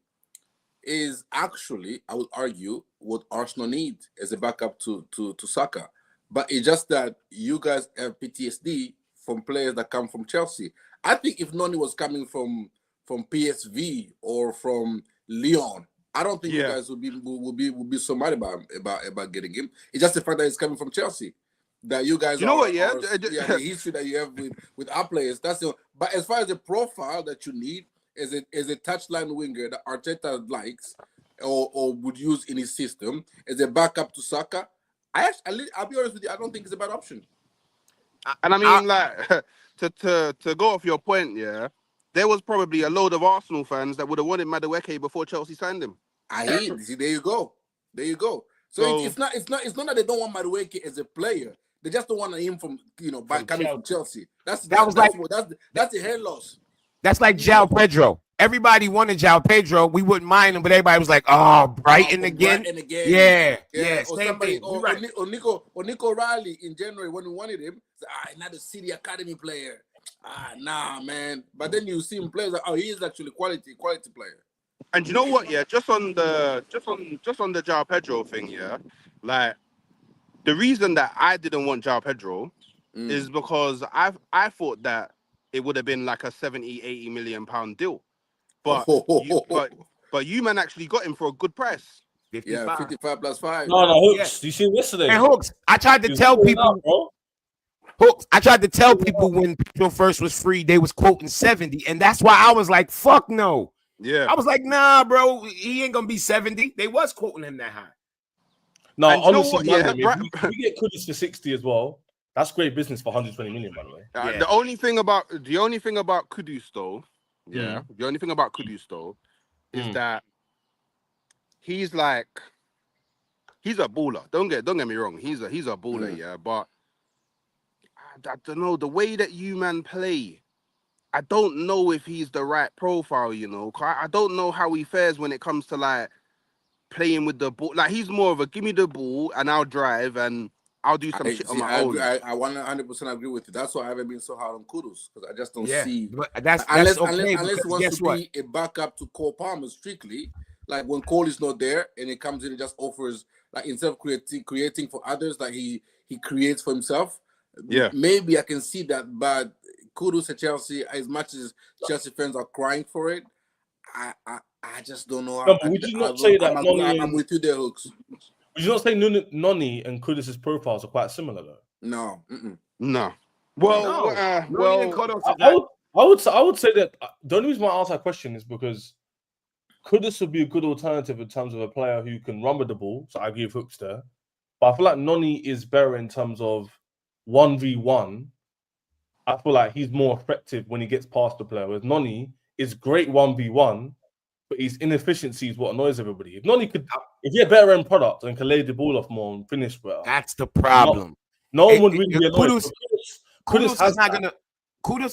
is actually, I would argue, what Arsenal need as a backup to Saka. But it's just that you guys have PTSD from players that come from Chelsea. I think if Noni was coming from PSV or from Lyon, I don't think you guys would be so mad about getting him. It's just the fact that he's coming from Chelsea. That you guys, the history that you have with our players. That's the. But as far as the profile that you need is a touchline winger that Arteta likes or would use in his system as a backup to Saka, I'll be honest with you, I don't think it's a bad option. And I mean, like to go off your point, there was probably a load of Arsenal fans that would have wanted Madueke before Chelsea signed him. See, there you go. So it's not that they don't want Madueke as a player. They just don't want him from coming from Chelsea. That's the hair loss. That's like João Pedro. Everybody wanted João Pedro. We wouldn't mind him, but everybody was like, "Oh, Brighton again." Yeah. Or Same somebody, thing. or Nico Riley in January when we wanted him. Another City Academy player. Nah, man. But then you see him play like, oh, he is actually quality player. And you know what? Just on the João Pedro thing, like. The reason that I didn't want João Pedro is because I thought that it would have been like a 70-80 million pound deal. But you man actually got him for a good price. 55. 55 plus 5. No, Hooks. Do you see him yesterday? And Hooks, I tried to tell people, when Pedro first was free, they was quoting 70. And that's why I was like, fuck no. Yeah. I was like, nah, bro, he ain't gonna be 70. They was quoting him that high. No, honestly, if we get Kudus for 60 as well, that's great business for 120 million, by the way. The only thing about Kudus though, the only thing about Kudus though is that he's a baller. Don't get me wrong. He's a baller, but I don't know the way that you man play. I don't know if he's the right profile, I don't know how he fares when it comes to, like, playing with the ball. Like, he's more of a give me the ball and I'll drive and I'll do some shit on my own. I 100% agree with you. That's why I haven't been so hard on Kudus, because I just don't see. But that's unless okay. Unless it wants guess to what? be a backup to Cole Palmer strictly, like when Cole is not there and he comes in and just offers, like instead of creating for others, like he creates for himself. Yeah. Maybe I can see that, but Kudus at Chelsea, as much as Chelsea fans are crying for it, I just don't know. No, but would you not say that I'm with you there, Hooks. Would you not say Noni and Kudus' profiles are quite similar though? No. No. Well, I would say that the only reason why I ask that question is because Kudus would be a good alternative in terms of a player who can run with the ball. So I give Hooks there, but I feel like Noni is better in terms of 1v1. I feel like he's more effective when he gets past the player. Whereas Noni is great 1v1, but his inefficiency is what annoys everybody. If he had better end product and can lay the ball off more and finish better, that's the problem. No one would really be annoyed. Kudus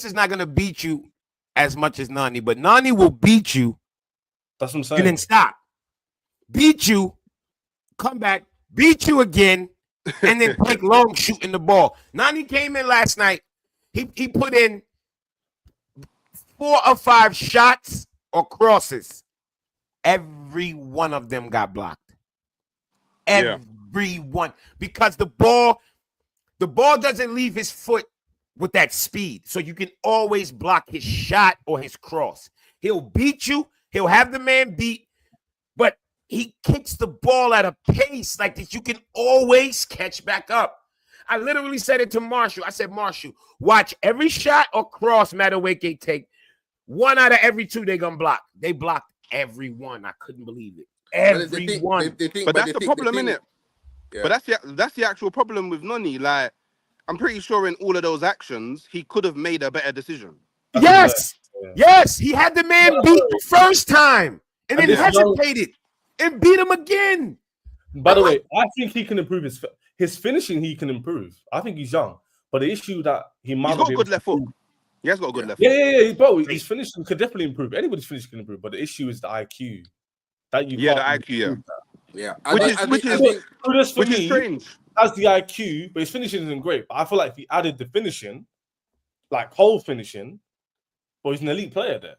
is not gonna beat you as much as Nani, but Nani will beat you. That's what I'm saying. And then stop, beat you, come back, beat you again, and then take long shooting the ball. Nani came in last night. He put in 4 or 5 shots or crosses. Every one of them got blocked. Every one. Because the ball doesn't leave his foot with that speed. So you can always block his shot or his cross. He'll beat you. He'll have the man beat. But he kicks the ball at a pace like that you can always catch back up. I literally said it to Marshall. I said, Marshall, watch every shot or cross Madueke take. 1 out of every 2 they're going to block. They blocked every one. I couldn't believe it. Every one. But that's the problem, innit? Yeah. But that's the actual problem with Noni. Like, I'm pretty sure in all of those actions, he could have made a better decision. Yes. Yes. He had the man beat the first time and then hesitated and beat him again. By the way, I think he can improve his finishing. He can improve. I think he's young, but the issue that he's got a good left foot. He has got a good left foot. Yeah. Bro, his finishing could definitely improve. Anybody's finishing can improve, but the issue is the IQ. The IQ. Yeah. Which is strange. Has the IQ, but his finishing isn't great. But I feel like if he added the finishing, like whole finishing, well, he's an elite player there.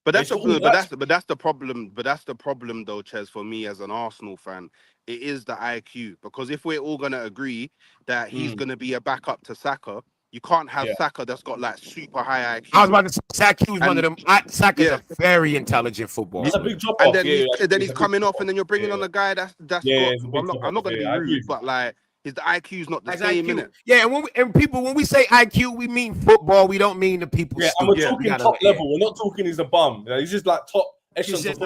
But that's the problem. But that's the problem, though, Ches. For me as an Arsenal fan, it is the IQ. Because if we're all gonna agree that he's gonna be a backup to Saka, you can't have Saka that's got like super high IQ. I was about to say Saka is one of them. Saka's a very intelligent footballer. It's a big drop and off. Then he's coming off, and then you're bringing on a guy that's got. I'm not gonna be rude, but like his IQ is not the same, innit? Yeah, when we say IQ, we mean football. We don't mean the people. Yeah, and we're talking top level. We're not talking he's a bum. He's just like top echelon.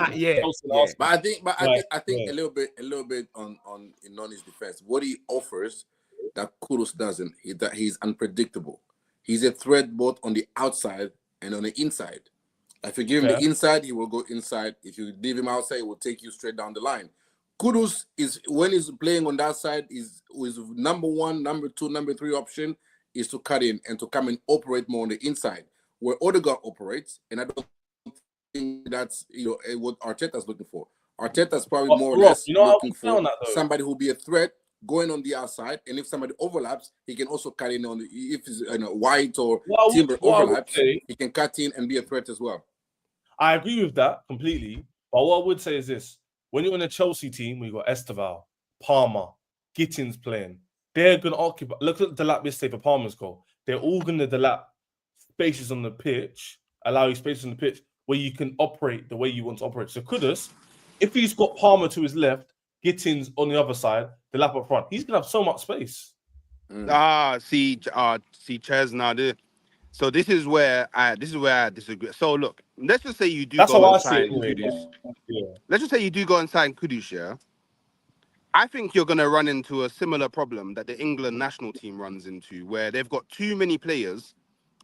But I think a little bit on Noni's defense. What he offers that Kudus doesn't. He's unpredictable. He's a threat both on the outside and on the inside. If you give him the inside, he will go inside. If you leave him outside, he will take you straight down the line. Kudus is, when he's playing on that side, is number 1, number 2, number 3 option is to cut in and to come and operate more on the inside, where Odegaard operates. And I don't think that's what Arteta's looking for. Arteta's probably more or less looking for somebody who'll be a threat going on the outside, and if somebody overlaps, he can also cut in on the, if it's White or Timber overlaps, he can cut in and be a threat as well. I agree with that completely. But what I would say is this: when you're in a Chelsea team, we got Estevao, Palmer, Gittins playing, they're going to occupy. Look at the lap yesterday for Palmer's goal. They're all going to delap spaces on the pitch, allow you spaces on the pitch where you can operate the way you want to operate. So Kudus, if he's got Palmer to his left, Gittins on the other side, the lap up front, he's gonna have so much space. See, Ches, now so this is where I disagree. So look, let's just say you do go and sign Kudus. Let's just say you do go and sign Kudus, yeah. I think you're gonna run into a similar problem that the England national team runs into, where they've got too many players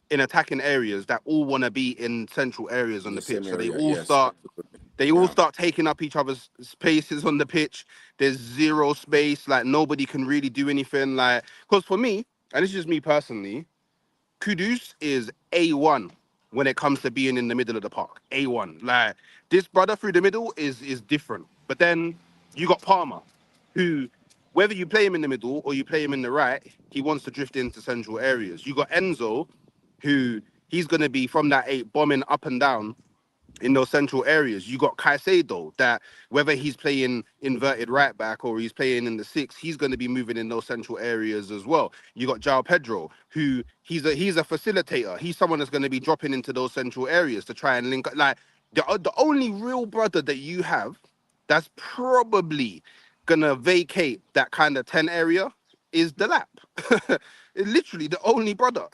in attacking areas that all want to be in central areas on the pitch. So they all start taking up each other's spaces on the pitch. There's zero space. Like, nobody can really do anything. Like, because for me, and this is just me personally, Kudus is A1 when it comes to being in the middle of the park. A1. Like, this brother through the middle is different. But then you got Palmer, who, whether you play him in the middle or you play him in the right, he wants to drift into central areas. You got Enzo, who he's going to be from that 8 bombing up and down in those central areas. You got Caicedo, that whether he's playing inverted right back or he's playing in the 6, he's going to be moving in those central areas as well. You got João Pedro, who he's a facilitator. He's someone that's going to be dropping into those central areas to try and link up. Like the only real brother that you have that's probably gonna vacate that kind of 10 area is the lap. Literally the only brother.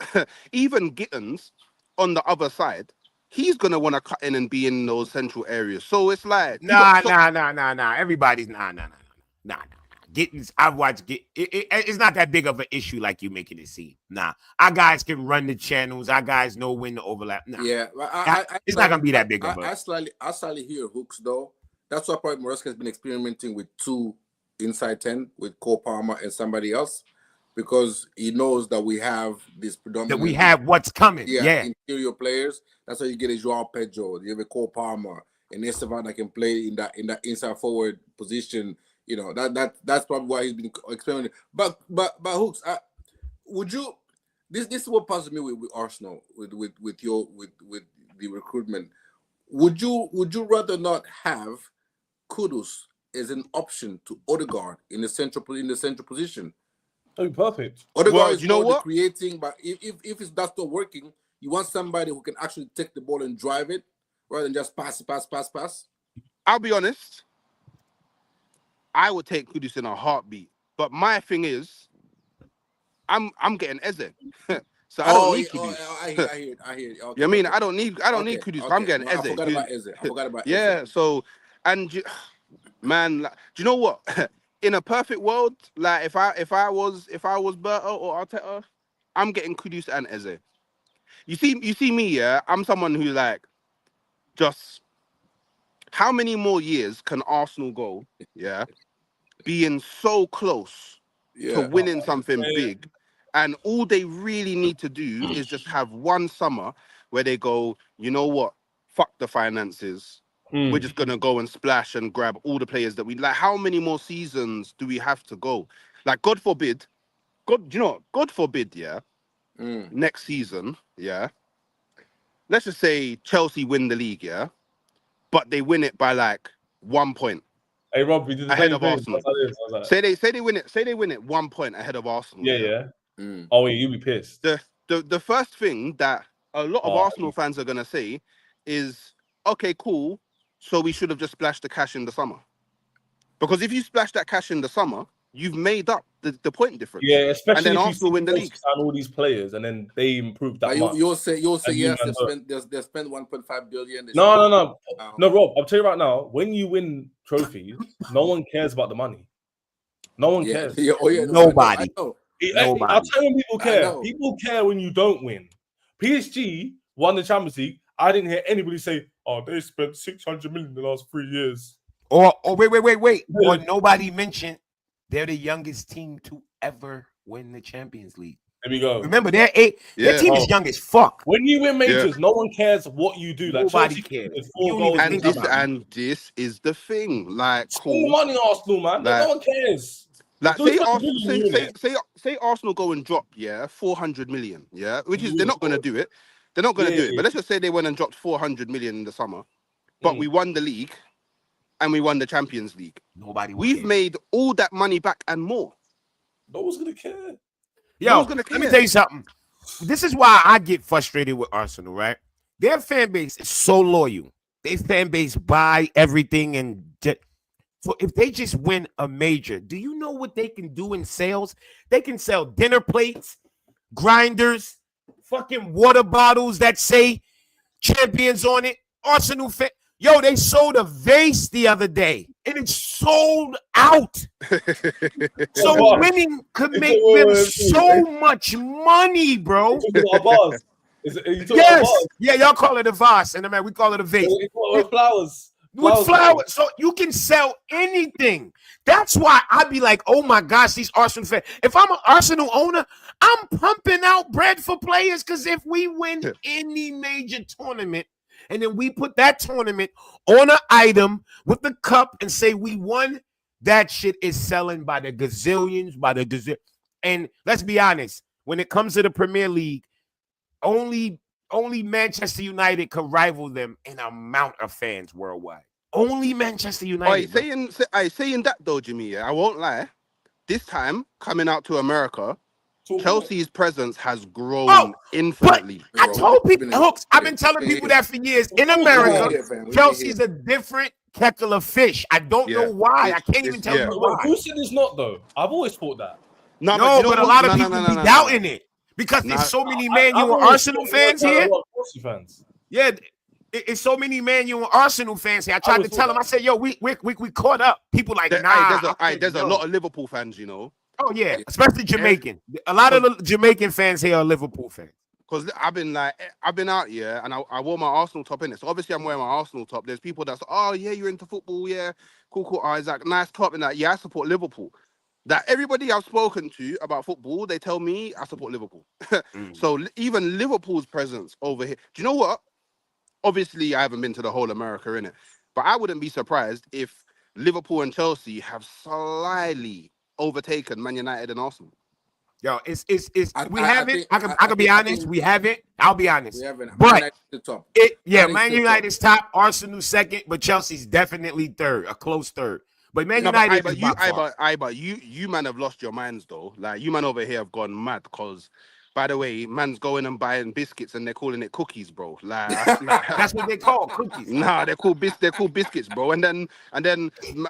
Even Gittins on the other side, he's gonna want to cut in and be in those central areas. So it's like Nah. Everybody's nah. Gittins, I've watched it's not that big of an issue like you making it seem. Nah, our guys can run the channels. Our guys know when to overlap. Nah, Yeah, it's not gonna be that big of a. I slightly hear hooks though. That's why probably Maresca has been experimenting with 2 inside 10 with Cole Palmer and somebody else, because he knows that we have this predominant. That we have what's coming. Yeah. Interior players. That's why you get a João Pedro. You have a Cole Palmer and Estevao that can play in that inside forward position. You know, that's probably why he's been experimenting. But hooks, would you? This is what puzzles me with Arsenal with the recruitment. Would you rather not have Kudus as an option to Odegaard in the central position? Oh, perfect. Odegaard is you know what? creating, but if that's not working, you want somebody who can actually take the ball and drive it rather than just pass. I'll be honest, I would take Kudus in a heartbeat. But my thing is, I'm getting Eze. So I don't need Kudus. I hear it. Okay, you know what I mean? I don't need Kudus. Okay. I'm getting Eze. I forgot about Eze. Yeah, so man, like, do you know what? In a perfect world, like if I was Berto or Arteta, I'm getting Kudus and Eze. You see me, yeah. I'm someone who like just how many more years can Arsenal go? Yeah, being so close to winning something big, and all they really need to do is just have one summer where they go, you know what? Fuck the finances. We're just gonna go and splash and grab all the players that we like. How many more seasons do we have to go? Like, God forbid, God forbid, yeah. Next season, yeah. Let's just say Chelsea win the league, yeah, but they win it by like 1 point. Hey Rob, we did the ahead same of thing. Arsenal. Like, Say they win it. Say they win it 1 point ahead of Arsenal. Yeah. Oh, wait, you'll be pissed. The first thing that a lot of Arsenal fans are gonna say is, okay, cool. So we should have just splashed the cash in the summer. Because if you splash that cash in the summer, you've made up the point difference. Yeah, especially and then if Arsenal win the league. And all these players, and then they improve that much. You'll say yes. They spent 1.5 billion. No, Rob. I'll tell you right now. When you win trophies, no one cares about the money. No one cares. Nobody. I know. I'll tell you when people care. People care when you don't win. PSG won the Champions League. I didn't hear anybody say, "Oh, they spent 600 million in the last 3 years." Or wait. Or nobody mentioned they're the youngest team to ever win the Champions League. There we go. Remember, their team is young as fuck. When you win majors, no one cares what you do. Like Nobody cares. And this is the thing. Like, cool money, Arsenal, man. Like, no one cares. Like, say Arsenal go and drop 400 million, which is they're not going to do it. They're not going to do it. But let's just say they went and dropped 400 million in the summer, but we won the league and we won the Champions League. We've made all that money back and more. No one's going to care. Yo, let me tell you something. This is why I get frustrated with Arsenal, right? Their fan base is so loyal. Their fan base buy everything, and so if they just win a major, do you know what they can do in sales? They can sell dinner plates, grinders, fucking water bottles that say champions on it. Arsenal fan. Yo, they sold a vase the other day, and it's sold out. So winning could make them so much money, bro. Yes. Yeah, y'all call it a vase, and we call it a vase. With flowers. With flowers. So you can sell anything. That's why I'd be like, oh my gosh, these Arsenal fans. If I'm an Arsenal owner, I'm pumping out bread for players, because if we win any major tournament, and then we put that tournament on an item with the cup and say we won That shit is selling by the gazillions, And let's be honest, when it comes to the Premier League, only Manchester United can rival them in amount of fans worldwide. Only Manchester United. Saying that though, Jimmy, yeah, I won't lie. This time, coming out to America, Chelsea's presence has grown infinitely. I told people, Hooks, I've been telling people that for years. In America, Chelsea's a different kettle of fish. I don't know why. I can't even tell you why. Who said it's not, though? I've always thought that. No, but a lot of people be doubting it because there's so many Man U and Arsenal fans here. Yeah, it's so many Man U and Arsenal fans here. I tried to tell them. I said, "Yo, we caught up." People like, nah. There's a lot of Liverpool fans, you know. Oh yeah, especially Jamaican. A lot of the Jamaican fans here are Liverpool fans. Because I've been out here and I wore my Arsenal top in it. So obviously I'm wearing my Arsenal top. There's people that's oh yeah, you're into football, yeah, cool. Isaac, nice top and that. Yeah, I support Liverpool. That everybody I've spoken to about football, they tell me I support Liverpool. So even Liverpool's presence over here. Do you know what? Obviously, I haven't been to the whole America in it, but I wouldn't be surprised if Liverpool and Chelsea have slightly overtaken Man United and Arsenal. Yo, we haven't. I can be honest. We haven't. I'll be honest. We haven't. But the top. Man United's top, Arsenal second, but Chelsea's definitely third, a close third. But Man United but you man have lost your minds though. Like you man over here have gone mad because, by the way, man's going and buying biscuits and they're calling it cookies, bro. Like that's what they call cookies. Nah, they're called biscuits, bro. And then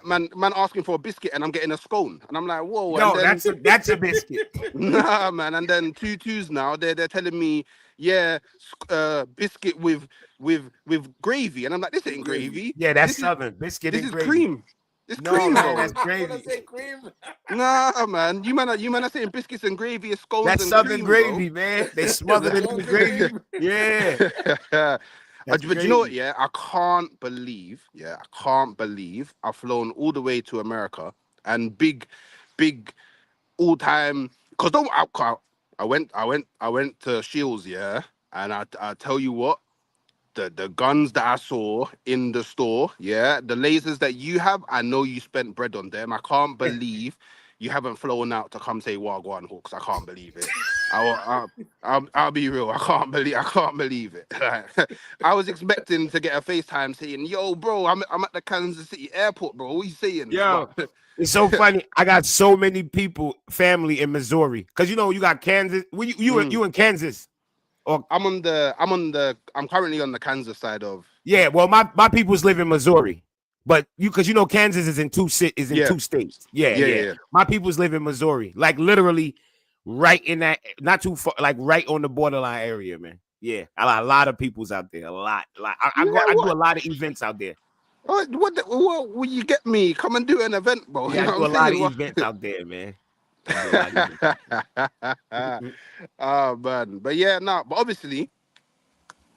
man asking for a biscuit and I'm getting a scone and I'm like, whoa. No, that's a biscuit. Nah, man. And then 2-2s now. They're telling me, yeah, biscuit with gravy, and I'm like, this ain't gravy. Yeah, that's Southern biscuit. This is gravy. Cream. It's cream, man, bro. that's gravy. Nah, man. You man are saying biscuits and gravy is scones. That's and Southern cream, gravy, man. They smothered it in the gravy. Yeah. But you know what? Yeah, I can't believe I've flown all the way to America and big all time. Cause I went to Shields, yeah, and I tell you what. The guns that I saw in the store, yeah, the lasers that you have, I know you spent bread on them. I can't believe you haven't flown out to come say Wagwan Hawks. I can't believe it. I'll be real. I can't believe it. I was expecting to get a FaceTime saying, "Yo, bro, I'm at the Kansas City airport, bro. What are you saying?" Yo, it's so funny. I got so many people, family in Missouri, because you got Kansas. You in Kansas? I'm currently on the Kansas side of. Yeah, well, my peoples live in Missouri, but because Kansas is in two states. Yeah. My peoples live in Missouri, like literally right in that, not too far, like right on the borderline area, man. Yeah, a lot of peoples out there, a lot. I do a lot of events out there. What will you get me? Come and do an event, bro. Yeah, I do a lot of events out there, man. Oh man, but yeah, no, but obviously,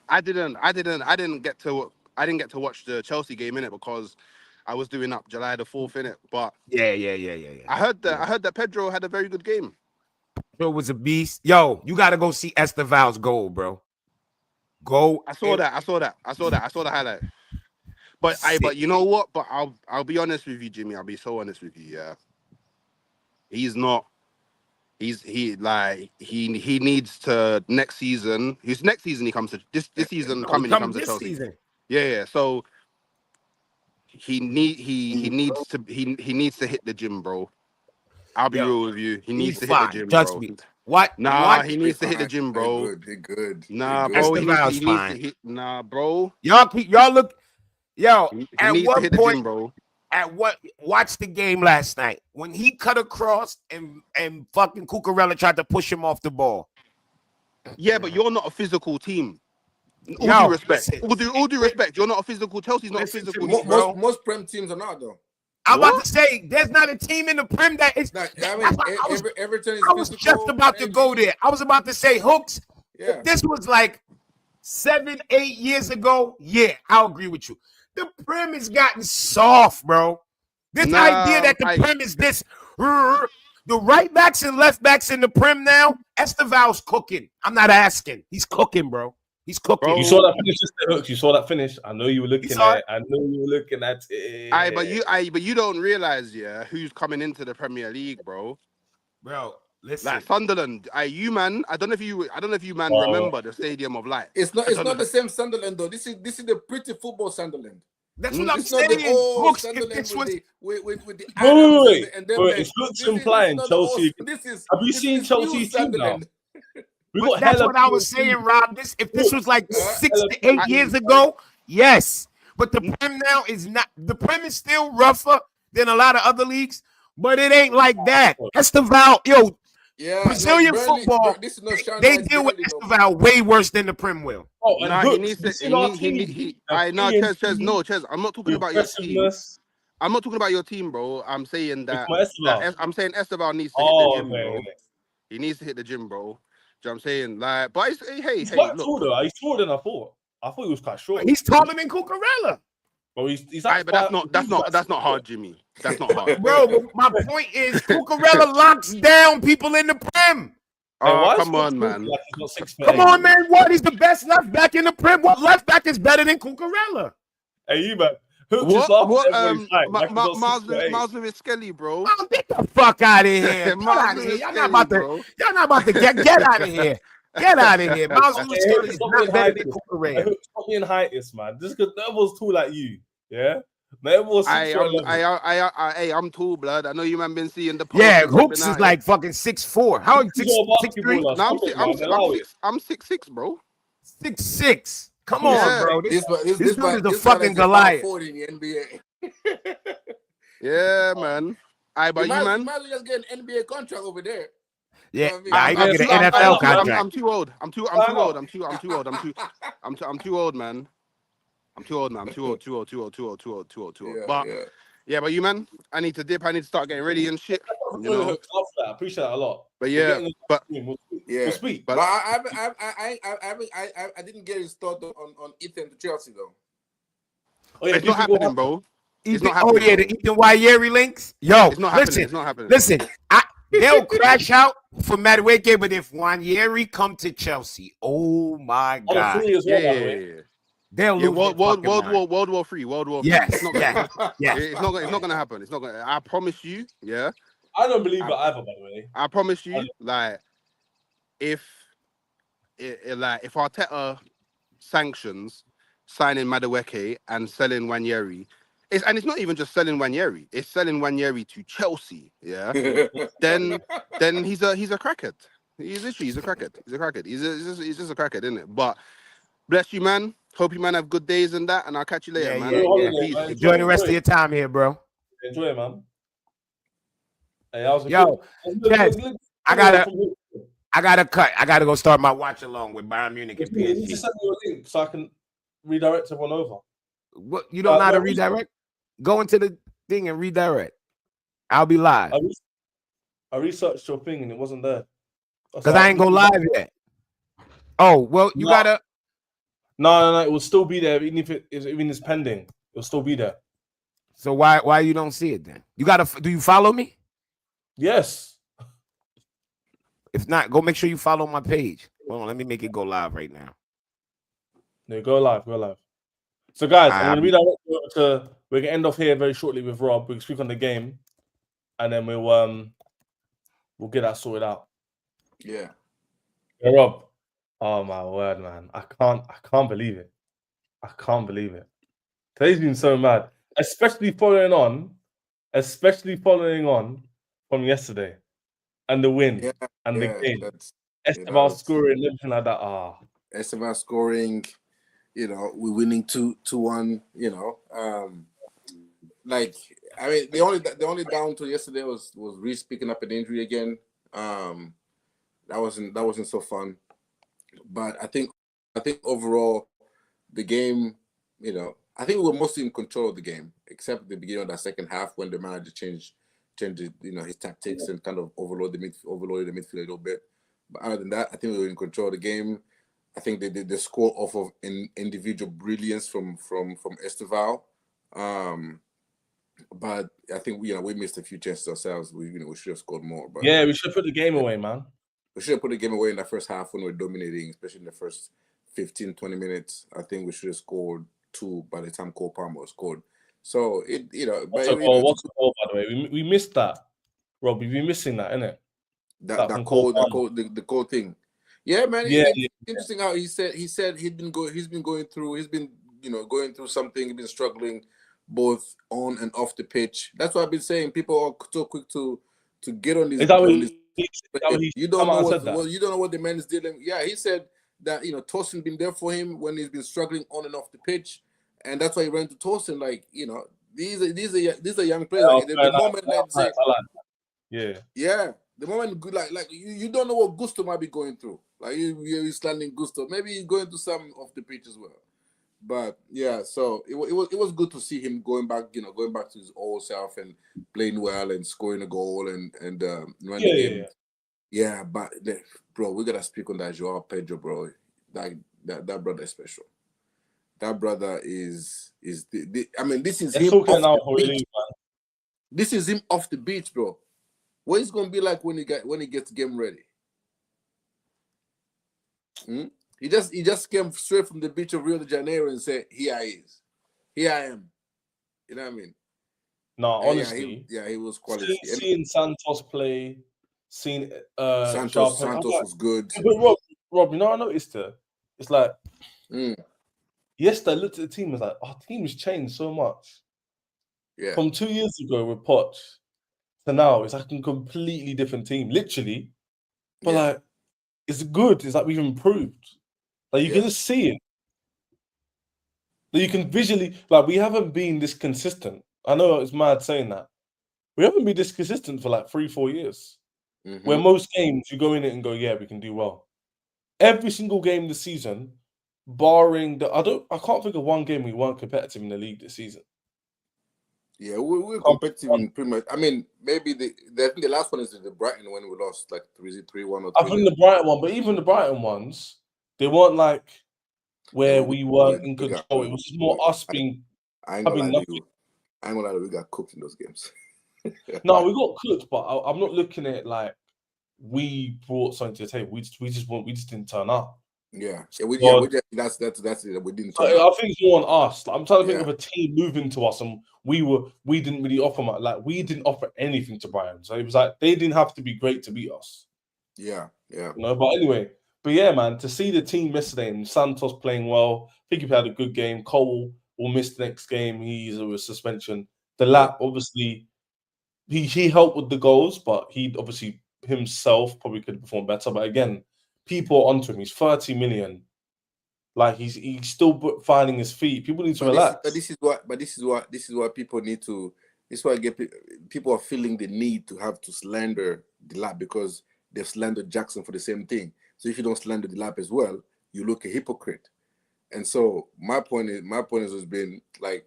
I didn't get to watch the Chelsea game in it because I was doing up July the 4th in it. But yeah. I heard that Pedro had a very good game. Pedro was a beast. Yo, you got to go see Estevao's goal, bro. Go. I saw the highlight. But you know what? But I'll be honest with you, Jimmy. I'll be so honest with you. Yeah. He needs to next season. Next season he comes to this season coming. He comes to Chelsea. Season. Yeah. So he needs to hit the gym, bro. I'll be real with you. He needs to hit the gym, Trust bro. me. What? He needs to hit the gym, bro. They're good. Nah, bro. He needs to hit. Nah, bro. Y'all look. Yo, he at needs what to hit point? The gym, bro. Watch the game last night when he cut across and fucking Cucurella tried to push him off the ball. Yeah, but you're not a physical team. All due respect. All due respect. You're not a physical. Chelsea's not a physical team, bro. Most Prem teams are not though. I'm about to say there's not a team in the Prem that is. Everton is I was just about to go there. I was about to say Hooks. Yeah. If this was like 7-8 years ago, yeah, I'll agree with you. The Prem has gotten soft, bro. This idea that the Prem is this, the right backs and left backs in the Prem now, Estevao's cooking. I'm not asking. He's cooking, bro. He's cooking. Bro. You saw that finish, Mr. Hooks. You saw that finish. I know you were looking saw at it. I know you were looking at it. But you don't realize, yeah, who's coming into the Premier League, bro. Bro, listen. Like Sunderland, you man. I don't know if you man Oh. remember the Stadium of Light. It's not the same Sunderland though. This is the pretty football Sunderland. That's what I'm It's not saying. the old Hooks, if Sunderland this was with the Adams Wait, and them. it's Hooks implying Chelsea. Have you seen Chelsea's team now? We But got that's hella what I was people saying, Rob. If this was like Yeah. 6 to 8 years ago, yes. But the Prem now is not. The Prem is still rougher than a lot of other leagues, but it ain't like that. Estevao, yo, Yeah, Brazilian like Burnley, football, this is no they deal with Estevao way worse than the Prem will. Oh, and Nah, Hooks, he needs to. you seen our team? Ches. I'm not talking about your team. Aggressiveness. I'm not talking about your team, bro. I'm saying that. my Estevao. I'm saying Estevao needs to hit Oh, the gym, bro. okay. He needs to hit the gym, bro. Do you know what I'm saying? Like, but He's hey, quite look. tall though. He's taller than I thought. I thought he was quite short. He's taller than Cucurella. But he's Aye, but that's not hard, Jimmy. That's not hard. Bro, but my point is Cucurella locks down people in the Prem. Oh, come on, man. Like he's got 6 Come on, man. What? He's the best left back in the Prem. What left back is better than Cucurella? Hey, you man. Hooks is laughing What? every time, like he's got 6'8". Miles Lewis Skelly, bro. Oh, get the fuck out of here. Get Miles out of here. Lewis Y'all Skelly, not bro. about to get out of here. Get out of here. Miles Lewis Hey, Skelly is stop not being better than Hooks. Cucurella. Hooks, stop being highest, man. Just because everyone's tall like you, yeah. Everyone's 6'11". I'm tall, blood. I know you man been seeing the. Yeah, posters Hooks been is out like fucking 6'4". How are you? He's not a 6'3"? basketballer. here. No, Stop it, man. I'm 6'6", bro. 6'6". Come Yeah. on, bro. This dude is a fucking Goliath. In the NBA. Yeah, man. But you man. You might as well just get an NBA contract over there. Yeah, You know what I mean? I get an NFL contract. I'm too old. I'm too old, man. I'm too old, man. I'm too old. But yeah, but you man, I need to dip. I need to start getting ready and shit. You know. Hooks, love that. I appreciate that a lot. But yeah, but We'll speak. But I didn't get his thought on Ethan to Chelsea though. Oh, yeah, it's not happening, bro. It's not Oh happening. yeah, the Ethan Nwaneri links. Yo, It's not happening. listen, It's not happening. listen. They'll crash out for Madueke, but if Nwaneri come to Chelsea, oh my Oh, god, 3 as well, by the way. Yeah. they'll lose. World War III. Yes, It's not gonna, yes. it's not gonna happen. It's not gonna. I promise you. Yeah. I don't believe it either, by the way. I promise you. Like, if Arteta sanctions signing Madueke and selling Nwaneri, it's not even just selling Nwaneri. It's selling Nwaneri to Chelsea. Yeah. then he's a crackhead. He's a crackhead. He's just a crackhead, isn't it? But bless you, man. Hope you man have good days and that, and I'll catch you later, man. Peace. Enjoy the rest of your time here, bro. Enjoy it, man. Hey, I was Yo, Chaz, I gotta cut. I gotta go start my watch along with Bayern Munich and You need to PSG. send me your link so I can redirect everyone over. What, you don't know how to redirect? Go into the thing and redirect. I'll be live. I researched your thing and it wasn't there. Because I ain't go live yet. Oh, well, you gotta. No. It will still be there, even if it's pending. It'll still be there. So why you don't see it then? You gotta. Do you follow me? Yes. If not, go make sure you follow my page. Hold on, let me make it go live right now. No, go live. So, guys, I'm gonna redirect you to. We're gonna end off here very shortly with Rob. We can speak on the game, and then we'll get that sorted out. Yeah. Hey, Rob. Oh my word, man! I can't believe it. I can't believe it. Today's been so mad, especially following on from yesterday and the win and the game. Estevao scoring, everything like that. Estevao scoring. You know, we're winning 2-1. You know, like I mean, the only down to yesterday was Reece picking up an injury again. That wasn't so fun. But I think overall the game, you know, I think we were mostly in control of the game, except at the beginning of that second half when the manager changed, you know, his tactics and kind of overloaded the midfield a little bit. But other than that, I think we were in control of the game. I think they score off of individual brilliance from Estevao. But I think we missed a few chances ourselves. We should have scored more. But yeah, we should put the game away, man. We should have put the game away in the first half when we were dominating, especially in the first 15, 20 minutes. I think we should have scored 2 by the time Cole Palmer scored. So What's a goal? What's a goal, by the way? We missed that, Rob. We've been missing that, innit? That Cole thing. Yeah, man. Yeah, It's interesting how he said he's been going through something. He's been struggling both on and off the pitch. That's what I've been saying. People are so quick to get on this. Is that what You don't know what you don't know what the man is dealing. Yeah, he said that Torsten been there for him when he's been struggling on and off the pitch, and that's why he ran to Torsten. Like these are young players. The moment the moment you don't know what Gusto might be going through. Like you're standing Gusto, maybe he's going to some off the pitch as well. But yeah, so it was good to see him going back to his old self and playing well and scoring a goal and when the game. Yeah, but bro, we gotta speak on that Joao Pedro, bro. Like that brother is special. That brother is I mean, this is him off the beach. This is him off the beach, bro. What is gonna be like when he gets game ready? He just came straight from the beach of Rio de Janeiro and said, "Here I is, here I am." You know what I mean? No, honestly, he was quality. Seeing Santos play, seeing Santos was good. But Rob, I noticed it. It's like yesterday I looked at the team. It's like our team has changed so much. Yeah, from 2 years ago with Poch to now, it's like a completely different team, literally. But like, it's good. It's like we've improved. Like you can just see it. Like you can visually, like we haven't been this consistent. I know it's mad saying that. We haven't been this consistent for like 3-4 years. Where most games you go in it and go, yeah, we can do well. Every single game this season, barring I can't think of one game we weren't competitive in the league this season. Yeah, we're competitive in pretty much. I mean, maybe I think the last one is the Brighton when we lost like 3-1 or 3. I think the Brighton one, but even the Brighton ones, they weren't like where we weren't in control. It was just more us being. I ain't gonna lie to you. We got cooked in those games. No, we got cooked, but I'm not looking at it like we brought something to the table. We just didn't turn up. That's it. We didn't. I think it's more on us. Like, I'm trying to think of a team moving to us, and we didn't really offer much. Like we didn't offer anything to Brighton, so it was like they didn't have to be great to beat us. Yeah. But anyway, yeah, man. To see the team yesterday and Santos playing well, I think he had a good game. Cole will miss the next game. He's a suspension. The lap, obviously, he helped with the goals, but he obviously himself probably could have performed better. But again, people are onto him. He's 30 million. Like he's still finding his feet. People need to relax. This is what people need to. This is why people are feeling the need to have to slander the lap because they've slandered Jackson for the same thing. So if you don't slander the lap as well, you look a hypocrite. And so my point has been like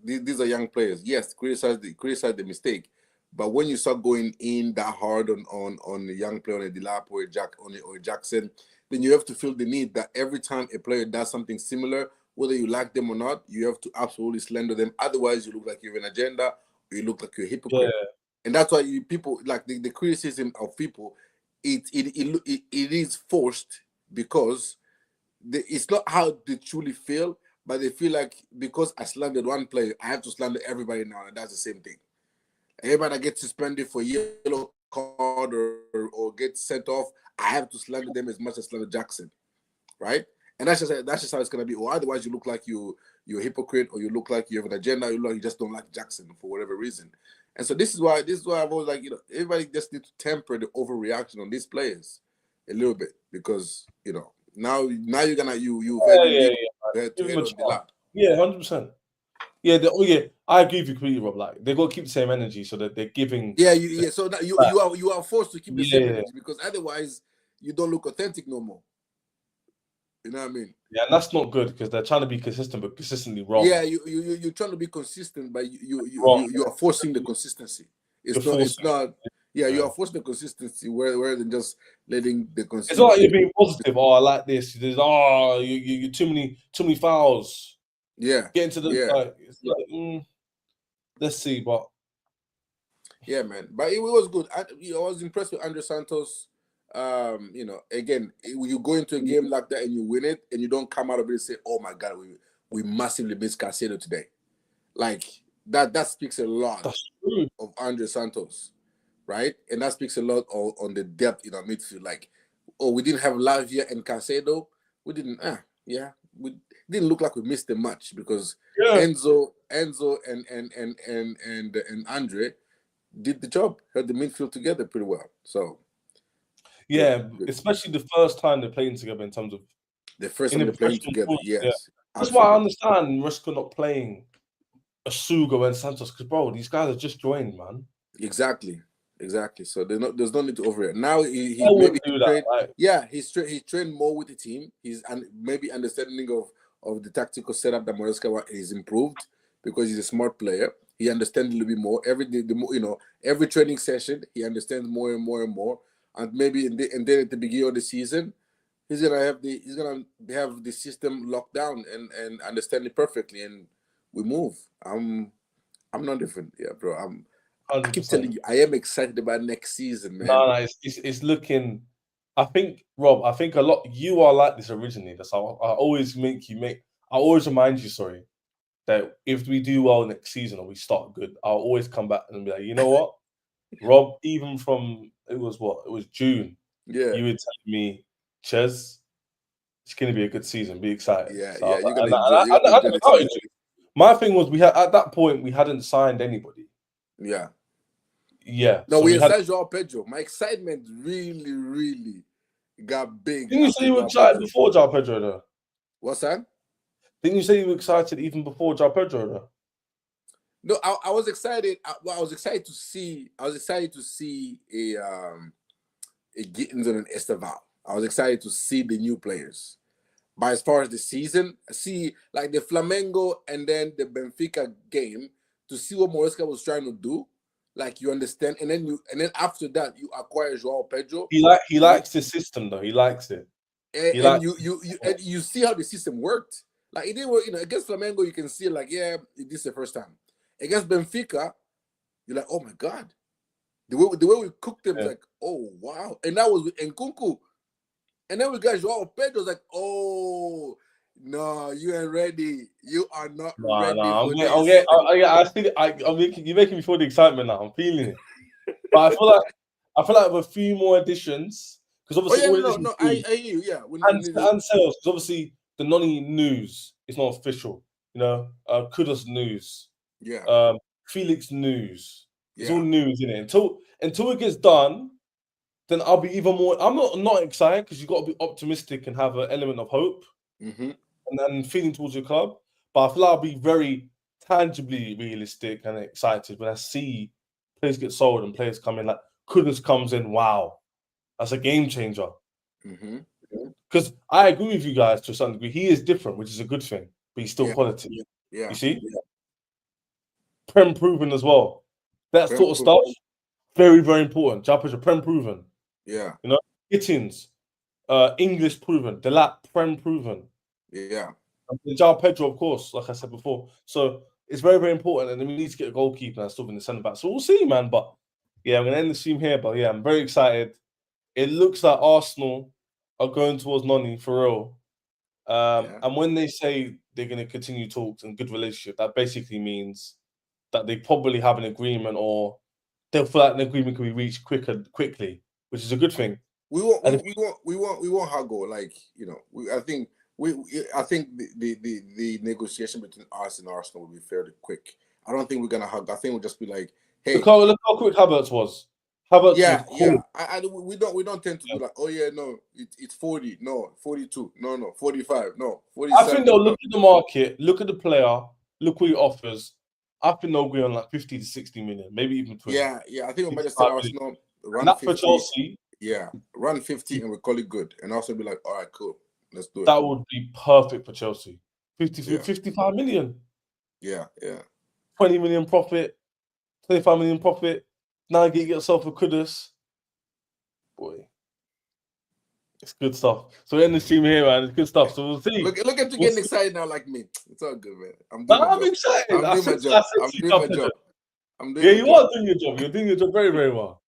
these are young players. Yes, criticize the mistake, but when you start going in that hard on the young player on a Delap or a Jackson, then you have to feel the need that every time a player does something similar, whether you like them or not, you have to absolutely slander them. Otherwise, you look like you have an agenda or you look like you're a hypocrite. Yeah. And that's why people like the criticism of people. It is forced because it's not how they truly feel, but they feel like because I slandered one player, I have to slander everybody now, and that's the same thing. Everybody that gets suspended for yellow card or gets sent off, I have to slander them as much as slander Jackson, right? And that's just how it's gonna be. Or otherwise, you look like you're a hypocrite, or you look like you have an agenda. You look like you just don't like Jackson for whatever reason. And so this is why I've always like everybody just need to temper the overreaction on these players a little bit because now you're gonna you had to hit on the lap. Yeah, 100%. Yeah, I agree with you completely, Rob. Like they got to keep the same energy so that they're giving. Yeah, so that you are forced to keep the same energy because otherwise you don't look authentic no more. You know what I mean? Yeah, and that's not good because they're trying to be consistent, but consistently wrong. Yeah, you're trying to be consistent, but you are forcing the consistency. It's not. Yeah, you are forcing the consistency rather than just letting the consistency. It's not like you're being positive. Oh, I like this. There's you too many fouls. Yeah, get into the it's like, let's see, but yeah, man. But it was good. I was impressed with Andre Santos. again, you go into a game like that and you win it, and you don't come out of it and say, "Oh my God, we massively missed Caicedo today." Like that speaks a lot That's true. of Andre Santos, right? And that speaks a lot on the depth in our midfield. Like, we didn't have Lavia and Caicedo. We didn't. We didn't look like we missed them much because Enzo and Andre did the job, held the midfield together pretty well. So good. Especially the first time they're playing together in terms of the first time they're playing together. Yes, that's why I understand Resco not playing Asugo and Santos because bro, these guys are just joined, man. Exactly. So there's no need to overreact. Now he trained more with the team. He's maybe understanding of the tactical setup that Maresca is improved because he's a smart player. He understands a little bit more every day. Every training session he understands more and more and more. And maybe and then at the beginning of the season, he's gonna have the system locked down and understand it perfectly, and we move. I'm not different, bro. 100%. I keep telling you, I am excited about next season, man. No, it's looking. I think, Rob. I think a lot. You are like this originally. That's how I always I always remind you. Sorry, that if we do well next season or we start good, I'll always come back and be like, you know what, Rob. Even from it was June. Yeah, you were telling me, Ches, it's going to be a good season. Be excited. Yeah, so you're gonna enjoy. My thing was at that point we hadn't signed anybody. Yeah. So No, we signed João Pedro. My excitement really, really got big. Didn't you say you were excited before João Pedro though? What's that? Didn't you say you were excited even before João Pedro though? No, I was excited. I was excited to see. I was excited to see a Gittins and an Estevao. I was excited to see the new players. But as far as the season, see like the Flamengo and then the Benfica game to see what Maresca was trying to do. Like you understand, and then after that you acquire João Pedro. He likes the system though. He likes it. And you see how the system worked. Like it didn't work, against Flamengo, you can see like, this is the first time. Against Benfica, you're like, oh my God. The way we cooked them was like, oh wow. And that was with Nkunku. And then we got João Pedro, was like, oh no, you ain't ready. You are not ready for this. You're making me feel the excitement now. I'm feeling it. But I feel like with a few more additions, because obviously I hear you. Yeah, and sales, because obviously the Noni news is not official. Kudos news. Yeah. Felix news. It's all news in it. Until it gets done, then I'll be even more. I'm not excited because you've got to be optimistic and have an element of hope. Mm-hmm. And then feeling towards your club. But I feel like I'll be very tangibly realistic and excited when I see players get sold and players come in. Like Kudus comes in, wow, that's a game changer. Because I agree with you guys to a certain degree. He is different, which is a good thing, but he's still quality. Yeah. You see? Prem proven as well. That sort of stuff, very, very important. Japa's Prem proven. Yeah. Gittins, English proven. Delap, Prem proven. Yeah. And João Pedro, of course, like I said before. So it's very, very important. And then we need to get a goalkeeper and still in the centre back. So we'll see, man. But I'm going to end the stream here. But I'm very excited. It looks like Arsenal are going towards Noni for real. And when they say they're going to continue talks and good relationship, that basically means that they probably have an agreement or they'll feel like an agreement can be reached quickly, which is a good thing. We want Hago. Like, I think the negotiation between us and Arsenal will be fairly quick. I don't think we're gonna hug. I think we'll just be like, hey, look how quick Havertz was. Havertz was cool. We don't tend to be like, oh yeah, no, it's 40, no, 42, no, 45, no, 47. I think they'll look at the market, look at the player, look what he offers. I think they'll agree on like 50 to 60 million, maybe even 20. Yeah, I think we might just tell Arsenal run 50. For Chelsea. Yeah, run 50 and we call it good. And also be like, all right, cool. Let's do it. That would be perfect for Chelsea. 55 million. Yeah. 20 million profit, 25 million profit. Now get yourself a Kudus. Boy. It's good stuff. So we're in the stream here, man. It's good stuff. So we'll see. Look at you getting excited now like me. It's all good, man. I'm excited. I'm doing my job. You are doing your job. You're doing your job very, very well.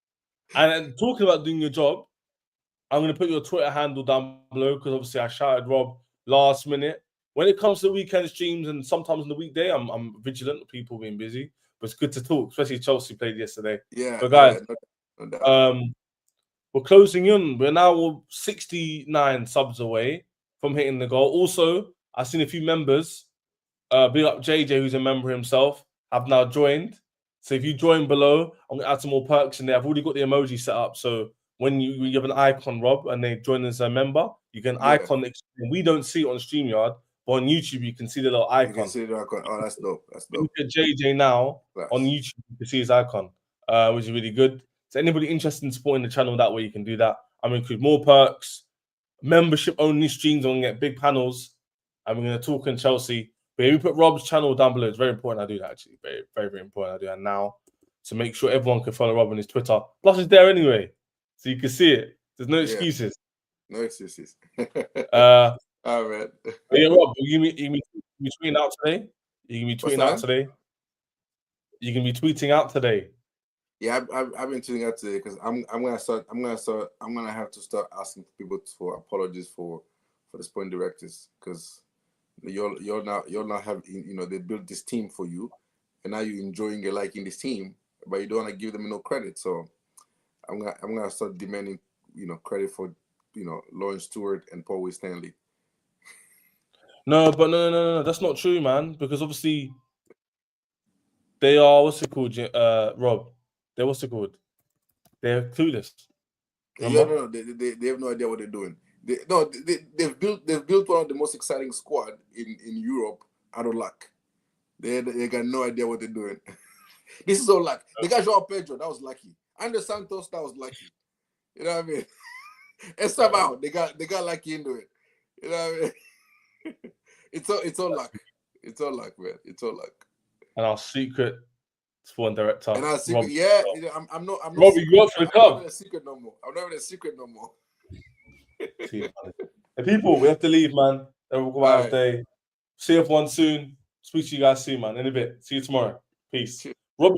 And talking about doing your job, I'm going to put your Twitter handle down below because obviously I shouted Rob last minute. When it comes to weekend streams and sometimes in the weekday, I'm vigilant of people being busy. But it's good to talk, especially Chelsea played yesterday. Yeah. But guys, no doubt. we're closing in. We're now 69 subs away from hitting the goal. Also, I've seen a few members, big up JJ, who's a member himself, have now joined. So if you join below, I'm going to add some more perks in there. I've already got the emoji set up. So when you have an icon, Rob, and they join as a member, you can icon next to them. We don't see it on StreamYard, but on YouTube, you can see the little icon. You can see the icon. Oh, that's dope. That's dope. Look at JJ now on YouTube, you can see his icon, which is really good. So anybody interested in supporting the channel that way, you can do that. I'm going to include more perks, membership-only streams. I'm going to get big panels, and we're going to talk in Chelsea. But if you put Rob's channel down below, it's very important I do that, actually. Very, very, very important I do that now to make sure everyone can follow Rob on his Twitter. Plus, it's there anyway, so you can see it. There's no excuses. No excuses. All right. Yeah, Rob, you can be tweeting out today? You can be tweeting out today? You can be tweeting out today. Yeah, I've been tweeting out today because I'm gonna have to start asking people for apologies for the sporting directors because you're now have they built this team for you and now you're enjoying and liking this team, but you don't want to give them no credit. So I'm gonna start demanding credit for Lawrence Stewart and Paul Winstanley. No, but no, that's not true, man. Because obviously they are Rob. They're They're clueless. No, they have no idea what they're doing. They've built one of the most exciting squad in Europe out of luck. They got no idea what they're doing. This is all luck. They got João Pedro, that was lucky. Andre Santos, that was lucky. You know what I mean? Estevao, they got lucky into it. You know what I mean? It's all luck. It's all luck, man. It's all luck. And our secret sporting director. And our secret, Rob. I'm not. Rob, you work for the club. I'm not a secret no more. I'm not even a secret no more. Hey, people, we have to leave, man. Then we'll go out today. See everyone soon. Speak to you guys soon, man. In a bit. See you tomorrow. Peace. Rob